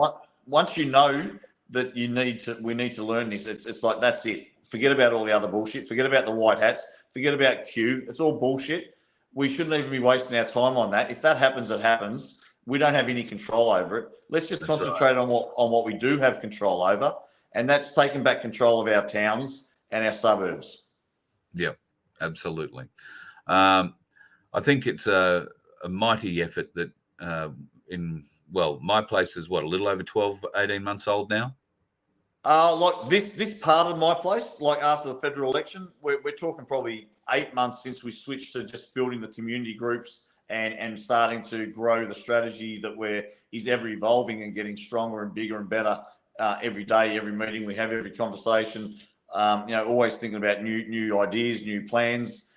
once you know that we need to learn this, it's like, that's it. Forget about all the other bullshit. Forget about the white hats. Forget about Q. It's all bullshit. We shouldn't even be wasting our time on that. If that happens, it happens. We don't have any control over it. Let's just concentrate on what we do have control over, and that's taking back control of our towns and our suburbs. Yeah, absolutely. I think it's a mighty effort that My Place is a little over 12, 18 months old now? Like this part of My Place, like after the federal election, we're talking probably 8 months since we switched to just building the community groups and starting to grow the strategy that is ever evolving and getting stronger and bigger and better every day, every meeting we have, every conversation. Always thinking about new ideas, new plans,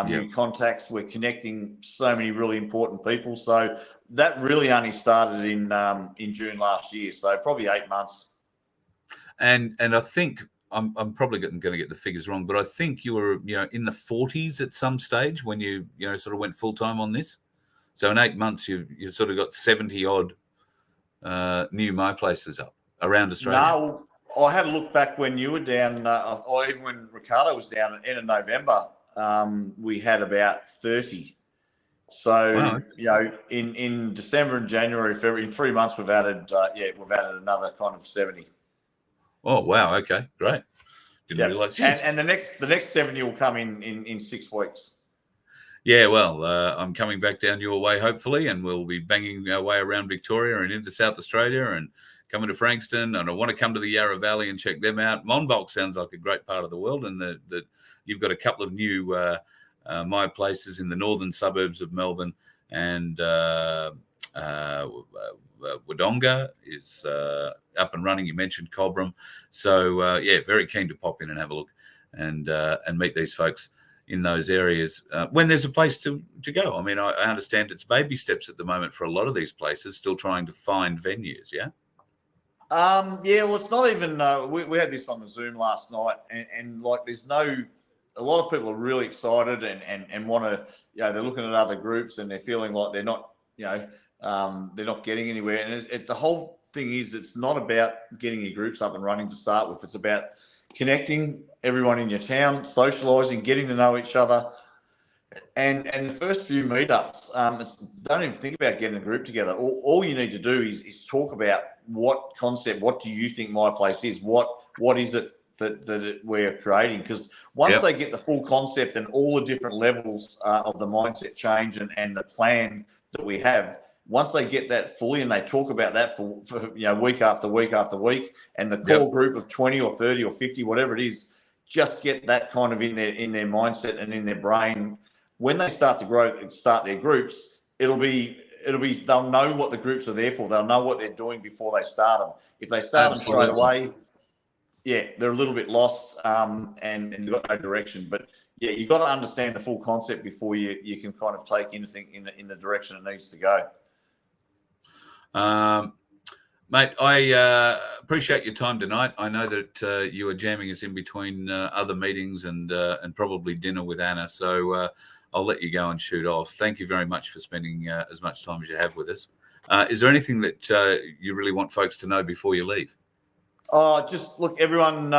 new contacts. We're connecting so many really important people. So that really only started in June last year. So probably 8 months. And I think I'm probably going to get the figures wrong, but I think you were in the 40s at some stage when you sort of went full time on this. So in 8 months you sort of got 70 odd new My Places up around Australia. No, I had a look back when you were down, or even when Ricardo was down at the end of November. We had about 30. So in December and January, February, in 3 months we've added another kind of 70. Oh wow! Okay, great. Didn't realise. And the next 70 will come in 6 weeks. Yeah, well, I'm coming back down your way hopefully, and we'll be banging our way around Victoria and into South Australia and coming to Frankston. And I want to come to the Yarra Valley and check them out. Monbulk sounds like a great part of the world, and that you've got a couple of new My Places in the northern suburbs of Melbourne, and Wodonga is up and running. You mentioned Cobram, so very keen to pop in and have a look and meet these folks in those areas when there's a place to go. I mean, I understand it's baby steps at the moment for a lot of these places, still trying to find venues. Yeah. Well, it's not even. We had this on the Zoom last night, and like, there's no. A lot of people are really excited and want to. They're looking at other groups and they're feeling like they're not. They're not getting anywhere. And the whole thing is, it's not about getting your groups up and running to start with. It's about connecting everyone in your town, socialising, getting to know each other. And the first few meetups, don't even think about getting a group together. All you need to do is talk about what concept, what do you think My Place is? What is it that we're creating? Because once they get the full concept and all the different levels of the mindset change and the plan that we have, once they get that fully and they talk about that for week after week after week, and the core group of 20 or 30 or 50, whatever it is, just get that kind of in their mindset and in their brain. When they start to grow and start their groups, it'll be they'll know what the groups are there for. They'll know what they're doing before they start them. If they start them straight away, yeah, they're a little bit lost, and they've got no direction. But yeah, you've got to understand the full concept before you can kind of take anything in the direction it needs to go. Mate, I appreciate your time tonight. I know that you are jamming us in between other meetings and probably dinner with Anna. So I'll let you go and shoot off. Thank you very much for spending as much time as you have with us. Is there anything that you really want folks to know before you leave? Just look, everyone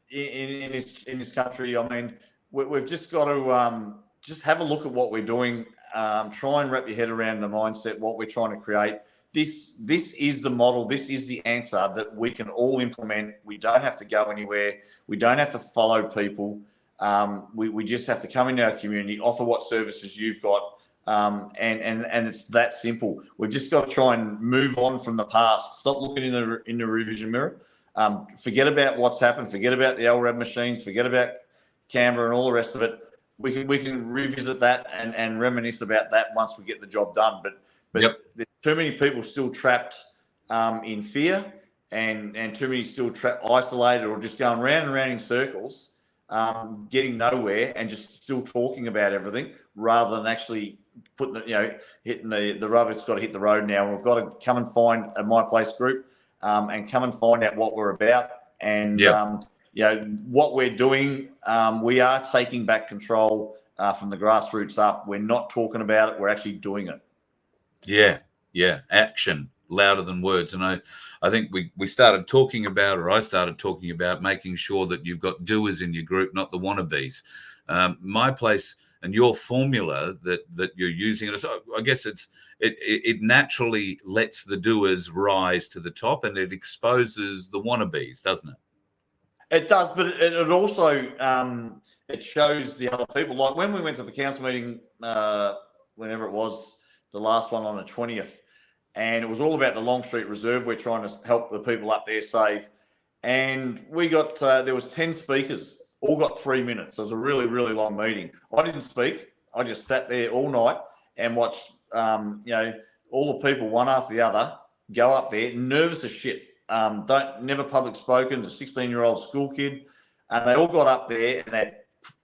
in this country. I mean, we've just got to just have a look at what we're doing. Try and wrap your head around the mindset, what we're trying to create. This is the model. This is the answer that we can all implement. We don't have to go anywhere. We don't have to follow people. We just have to come into our community, offer what services you've got, and it's that simple. We've just got to try and move on from the past. Stop looking in the revision mirror. Forget about what's happened. Forget about the LRAB machines. Forget about Canberra and all the rest of it. We can revisit that and reminisce about that once we get the job done. But Yep. There's too many people still trapped in fear, and too many still isolated or just going round and round in circles, getting nowhere, and just still talking about everything rather than actually putting hitting the rubber. It's got to hit the road now. We've got to come and find a My Place group and come and find out what we're about. And what we're doing, we are taking back control from the grassroots up. We're not talking about it. We're actually doing it. Yeah. Action louder than words. And I think we started talking about, or I started talking about, making sure that you've got doers in your group, not the wannabes. My Place and your formula that you're using, so I guess it naturally lets the doers rise to the top, and it exposes the wannabes, doesn't it? It does, but it also it shows the other people. Like when we went to the council meeting, whenever it was, the last one on the 20th, and it was all about the Long Street Reserve. We're trying to help the people up there save, and we got there was 10 speakers, all got 3 minutes. It was a really, really long meeting. I didn't speak. I just sat there all night and watched all the people one after the other go up there, nervous as shit. Never public spoken, a 16-year-old school kid, and they all got up there and they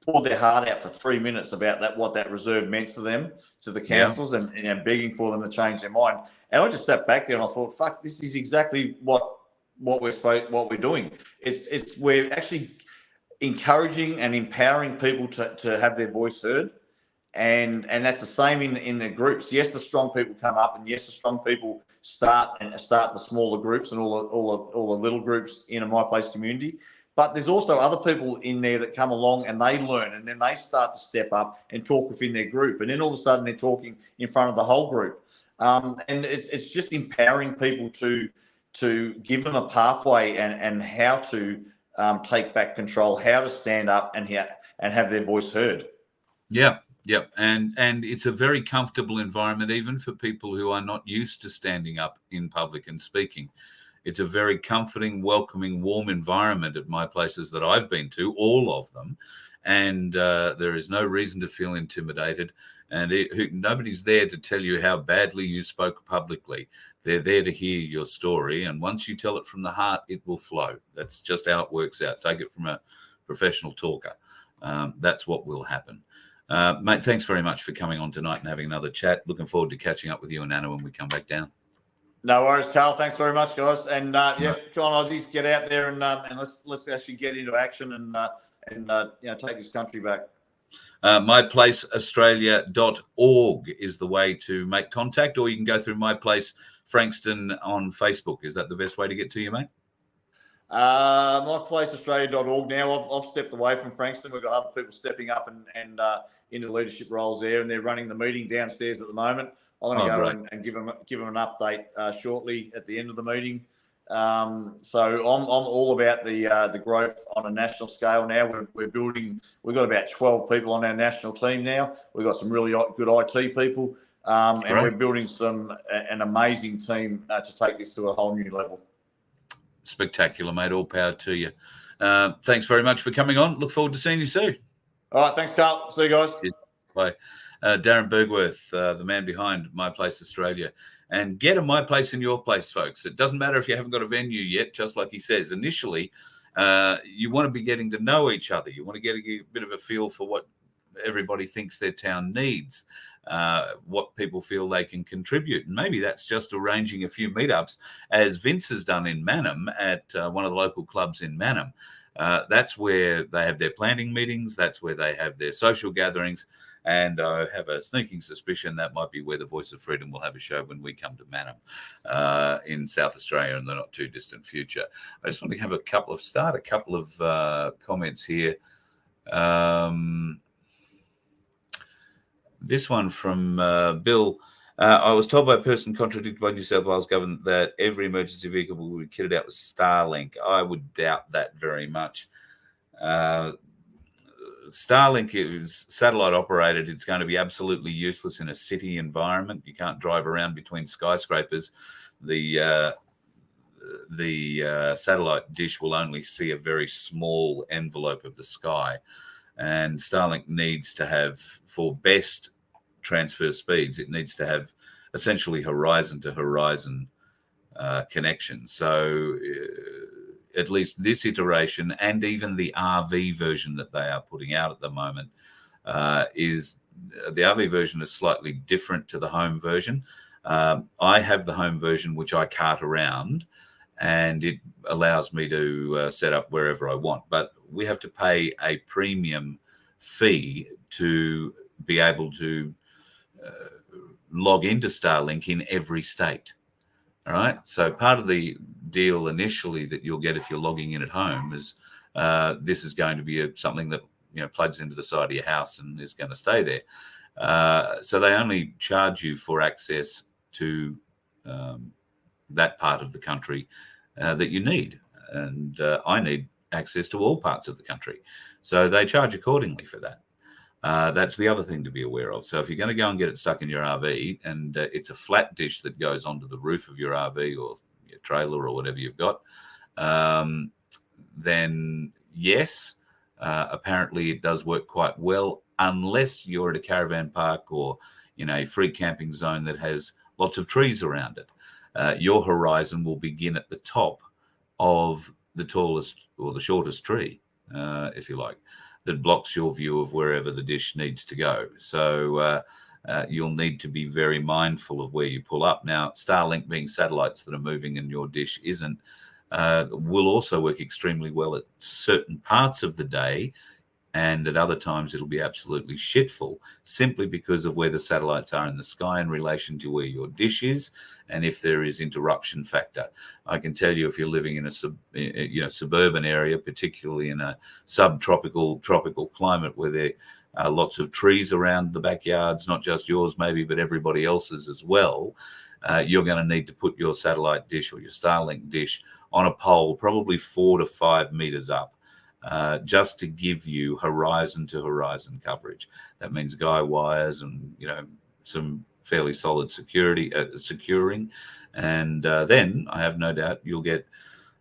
poured their heart out for 3 minutes about what that reserve meant to them, to the councils, and begging for them to change their mind. And I just sat back there and I thought, fuck, this is exactly what we're doing. It's we're actually encouraging and empowering people to have their voice heard. And that's the same in the groups. Yes, the strong people come up, and yes, the strong people start the smaller groups and all the little groups in a My Place community. But there's also other people in there that come along and they learn, and then they start to step up and talk within their group, and then all of a sudden they're talking in front of the whole group. And it's just empowering people to give them a pathway and how to take back control, how to stand up and have their voice heard. Yeah. Yep. And it's a very comfortable environment, even for people who are not used to standing up in public and speaking. It's a very comforting, welcoming, warm environment at My Places that I've been to, all of them. And there is no reason to feel intimidated. And nobody's there to tell you how badly you spoke publicly. They're there to hear your story. And once you tell it from the heart, it will flow. That's just how it works out. Take it from a professional talker. That's what will happen. Mate, thanks very much for coming on tonight and having another chat. Looking forward to catching up with you and Anna when we come back down. No worries, Carl. Thanks very much, guys. And come on, Aussies, get out there and let's actually get into action and take this country back. MyPlaceAustralia.org is the way to make contact, or you can go through My Place Frankston on Facebook. Is that the best way to get to you, mate? MyPlaceAustralia.org. Now I've stepped away from Frankston. We've got other people stepping up and into leadership roles there, and they're running the meeting downstairs at the moment. I'm going to go and give them an update shortly at the end of the meeting. So I'm all about the growth on a national scale now. We're building. We've got about 12 people on our national team now. We've got some really good IT people, and we're building an amazing team to take this to a whole new level. Spectacular, mate. All power to you. Thanks very much for coming on. Look forward to seeing you soon. All right. Thanks, Carl. See you guys. Cheers. Bye. Darreen Bergwerf, the man behind My Place Australia. And get a My Place in your place, folks. It doesn't matter if you haven't got a venue yet, just like he says. Initially, You want to be getting to know each other. You want to get a bit of a feel for what everybody thinks their town needs, what people feel they can contribute. And maybe that's just arranging a few meetups, as Vince has done in Mannum at one of the local clubs in Mannum. That's where they have their planning meetings. That's where they have their social gatherings. And I have a sneaking suspicion that might be where the Voice of Freedom will have a show when we come to Mannum in South Australia in the not too distant future. I just want to have a couple of comments here. This one from Bill. I was told by a person contradicted by New South Wales government that every emergency vehicle will be kitted out with Starlink. I would doubt that very much. Starlink is satellite operated. It's going to be absolutely useless in a city environment. You can't drive around between skyscrapers. The satellite dish will only see a very small envelope of the sky. And Starlink needs to have, for best transfer speeds, it needs to have essentially horizon to horizon connection. So at least this iteration, and even the RV version that they are putting out at the moment, is the RV version is slightly different to the home version. I have the home version, which I cart around, and it allows me to set up wherever I want. But we have to pay a premium fee to be able to log into Starlink in every state. All right. So part of the deal initially that you'll get if you're logging in at home is this is going to be something that plugs into the side of your house and is going to stay there. So they only charge you for access to that part of the country that you need, and I need access to all parts of the country. So they charge accordingly for that. That's the other thing to be aware of. So if you're going to go and get it stuck in your RV and it's a flat dish that goes onto the roof of your RV or your trailer or whatever you've got, then yes, apparently it does work quite well, unless you're at a caravan park or a free camping zone that has lots of trees around it. Your horizon will begin at the top of the tallest or the shortest tree, if you like, that blocks your view of wherever the dish needs to go. So you'll need to be very mindful of where you pull up. Now, Starlink being satellites that are moving and your dish isn't, will also work extremely well at certain parts of the day, and at other times it'll be absolutely shitful, simply because of where the satellites are in the sky in relation to where your dish is, and if there is interruption factor. I can tell you, if you're living in a suburban area, particularly in a tropical climate where there are lots of trees around the backyards, not just yours maybe, but everybody else's as well, you're going to need to put your satellite dish or your Starlink dish on a pole, probably 4 to 5 meters up. Just to give you horizon to horizon coverage. That means guy wires and some fairly solid securing, and then I have no doubt you'll get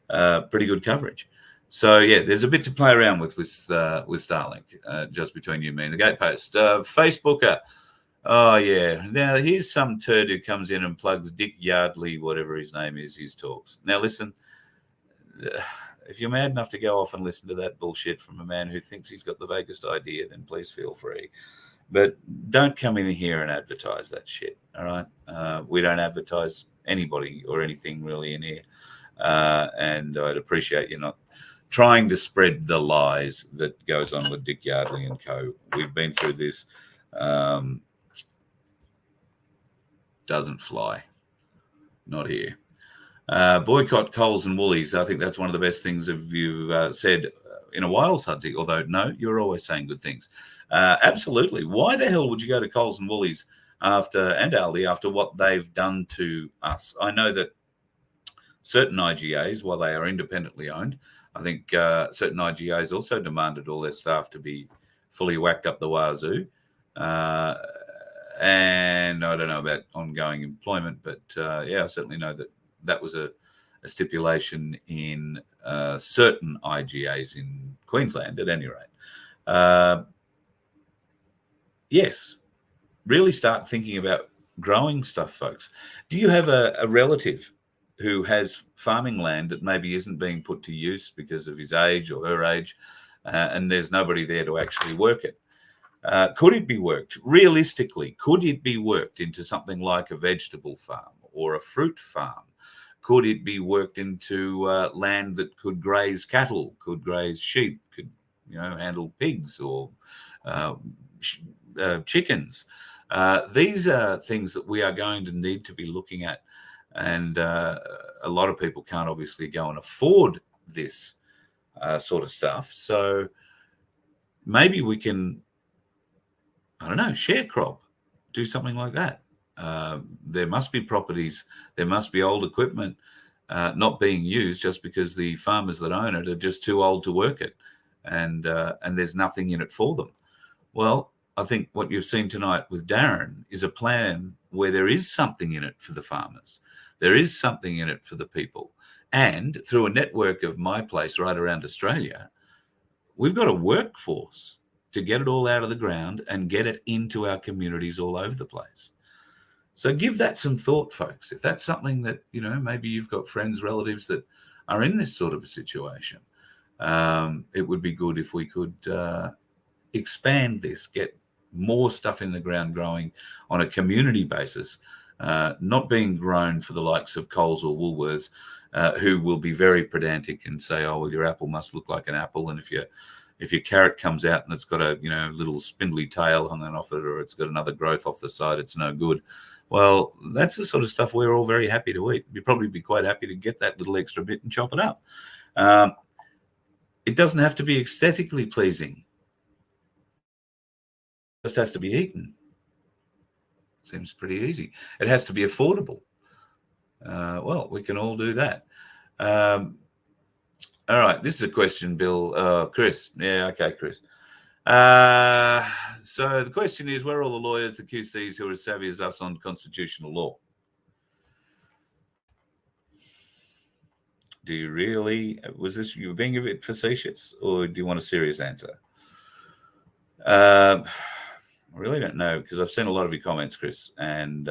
pretty good coverage. So yeah, there's a bit to play around with Starlink, just between you and me and the gatepost. Facebooker. Oh yeah. Now here's some turd who comes in and plugs Dick Yardley, whatever his name is, his talks. Now listen. If you're mad enough to go off and listen to that bullshit from a man who thinks he's got the vaguest idea, then please feel free. But don't come in here and advertise that shit, all right? We don't advertise anybody or anything really in here. And I'd appreciate you not trying to spread the lies that goes on with Dick Yardley and co. We've been through this. Doesn't fly. Not here. Boycott Coles and Woolies. I think that's one of the best things you've said in a while, Sudsy. Although, no, you're always saying good things. Absolutely. Why the hell would you go to Coles and Woolies and Aldi after what they've done to us? I know that certain IGAs, while they are independently owned, I think certain IGAs also demanded all their staff to be fully whacked up the wazoo. And I don't know about ongoing employment, but yeah, I certainly know that was a stipulation in certain IGAs in Queensland, at any rate. Yes, really start thinking about growing stuff, folks. Do you have a relative who has farming land that maybe isn't being put to use because of his age or her age, and there's nobody there to actually work it. Could it be worked? Realistically, could it be worked into something like a vegetable farm or a fruit farm? Could it be worked into land that could graze cattle, could graze sheep, could handle pigs or chickens? These are things that we are going to need to be looking at, and a lot of people can't obviously go and afford this sort of stuff. So maybe we can, I don't know, share crop, do something like that. There must be properties, there must be old equipment not being used just because the farmers that own it are just too old to work it, and there's nothing in it for them. Well, I think what you've seen tonight with Darren is a plan where there is something in it for the farmers. There is something in it for the people. And through a network of My Place right around Australia, we've got a workforce to get it all out of the ground and get it into our communities all over the place. So give that some thought, folks. If that's something that, maybe you've got friends, relatives that are in this sort of a situation, it would be good if we could expand this, get more stuff in the ground growing on a community basis, not being grown for the likes of Coles or Woolworths, who will be very pedantic and say, oh, well, your apple must look like an apple. And if your carrot comes out and it's got a little spindly tail hanging off it, or it's got another growth off the side, it's no good. Well, that's the sort of stuff we're all very happy to eat. You'd probably be quite happy to get that little extra bit and chop it up. It doesn't have to be aesthetically pleasing. It just has to be eaten. Seems pretty easy. It has to be affordable. Well, we can all do that. All right, this is a question, Bill. Chris. Yeah, okay, Chris. So the question is, where are all the lawyers, the QCs who are as savvy as us on constitutional law? Do you really, was this, you were being a bit facetious, or do you want a serious answer? I really don't know, because I've seen a lot of your comments, Chris, and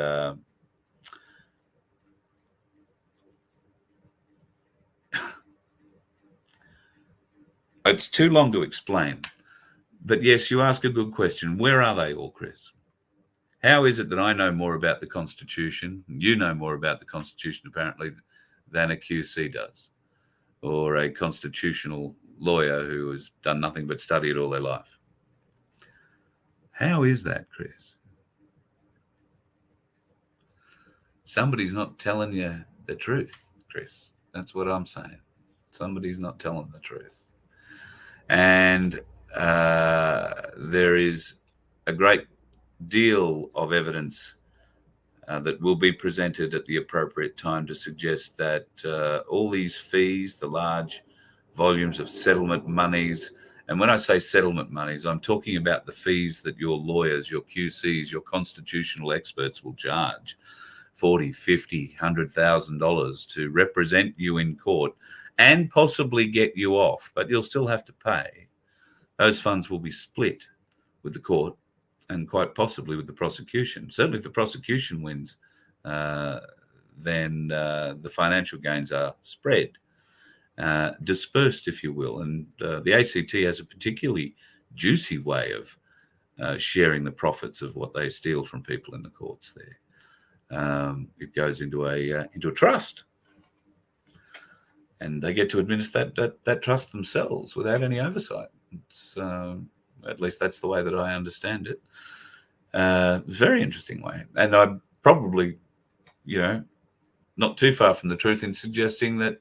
it's too long to explain. But yes, you ask a good question. Where are they all, Chris? How is it that I know more about the Constitution, and you know more about the Constitution apparently, than a QC does, or a constitutional lawyer who has done nothing but study it all their life? How is that, Chris? Somebody's not telling you the truth, Chris. That's what I'm saying. Somebody's not telling the truth. And there is a great deal of evidence that will be presented at the appropriate time to suggest that all these fees, the large volumes of settlement monies, and when I say settlement monies, I'm talking about the fees that your lawyers, your QCs, your constitutional experts will charge, $40,000, $50,000, $100,000 to represent you in court and possibly get you off, but you'll still have to pay. Those funds will be split with the court and quite possibly with the prosecution. Certainly if the prosecution wins, then the financial gains are spread, dispersed, if you will. And the ACT has a particularly juicy way of sharing the profits of what they steal from people in the courts there. It goes into a trust, and they get to administer that trust themselves without any oversight. It's at least that's the way that I understand it. Very interesting way, and I'm probably, not too far from the truth in suggesting that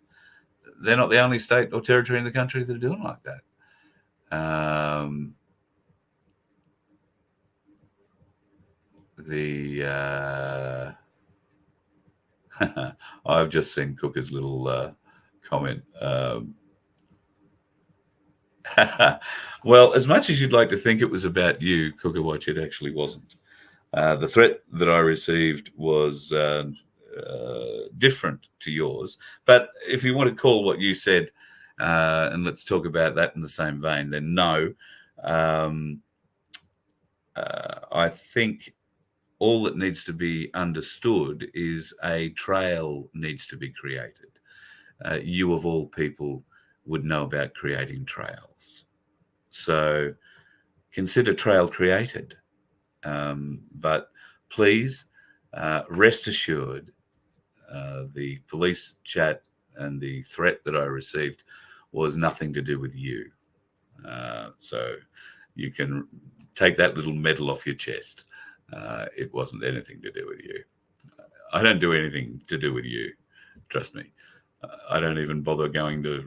they're not the only state or territory in the country that are doing like that. I've just seen Cooker's little comment. Well, as much as you'd like to think it was about you, Cooker Watch, it actually wasn't. The threat that I received was different to yours. But if you want to call what you said, and let's talk about that in the same vein, then no. I think all that needs to be understood is a trail needs to be created. You of all people would know about creating trails. So consider trail created. But please rest assured, the police chat and the threat that I received was nothing to do with you. So you can take that little medal off your chest. It wasn't anything to do with you. I don't do anything to do with you. Trust me. I don't even bother going to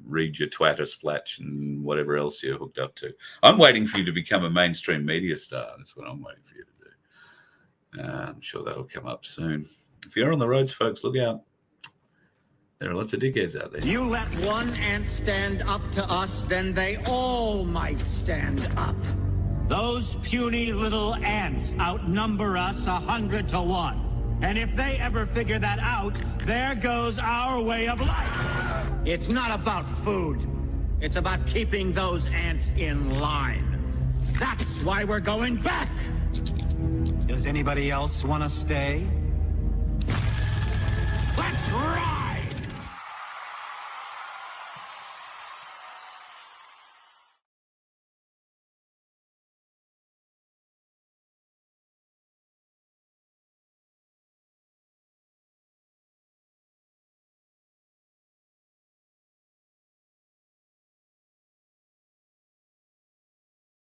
read your Twitter splatch and whatever else you're hooked up to. I'm waiting for you to become a mainstream media star. That's what I'm waiting for you to do. I'm sure that'll come up soon. If you're on the roads, folks, look out. There are lots of dickheads out there. You let one ant stand up to us, then they all might stand up. Those puny little ants outnumber us 100 to 1. And if they ever figure that out, there goes our way of life. It's not about food. It's about keeping those ants in line. That's why we're going back. Does anybody else want to stay? Let's rock!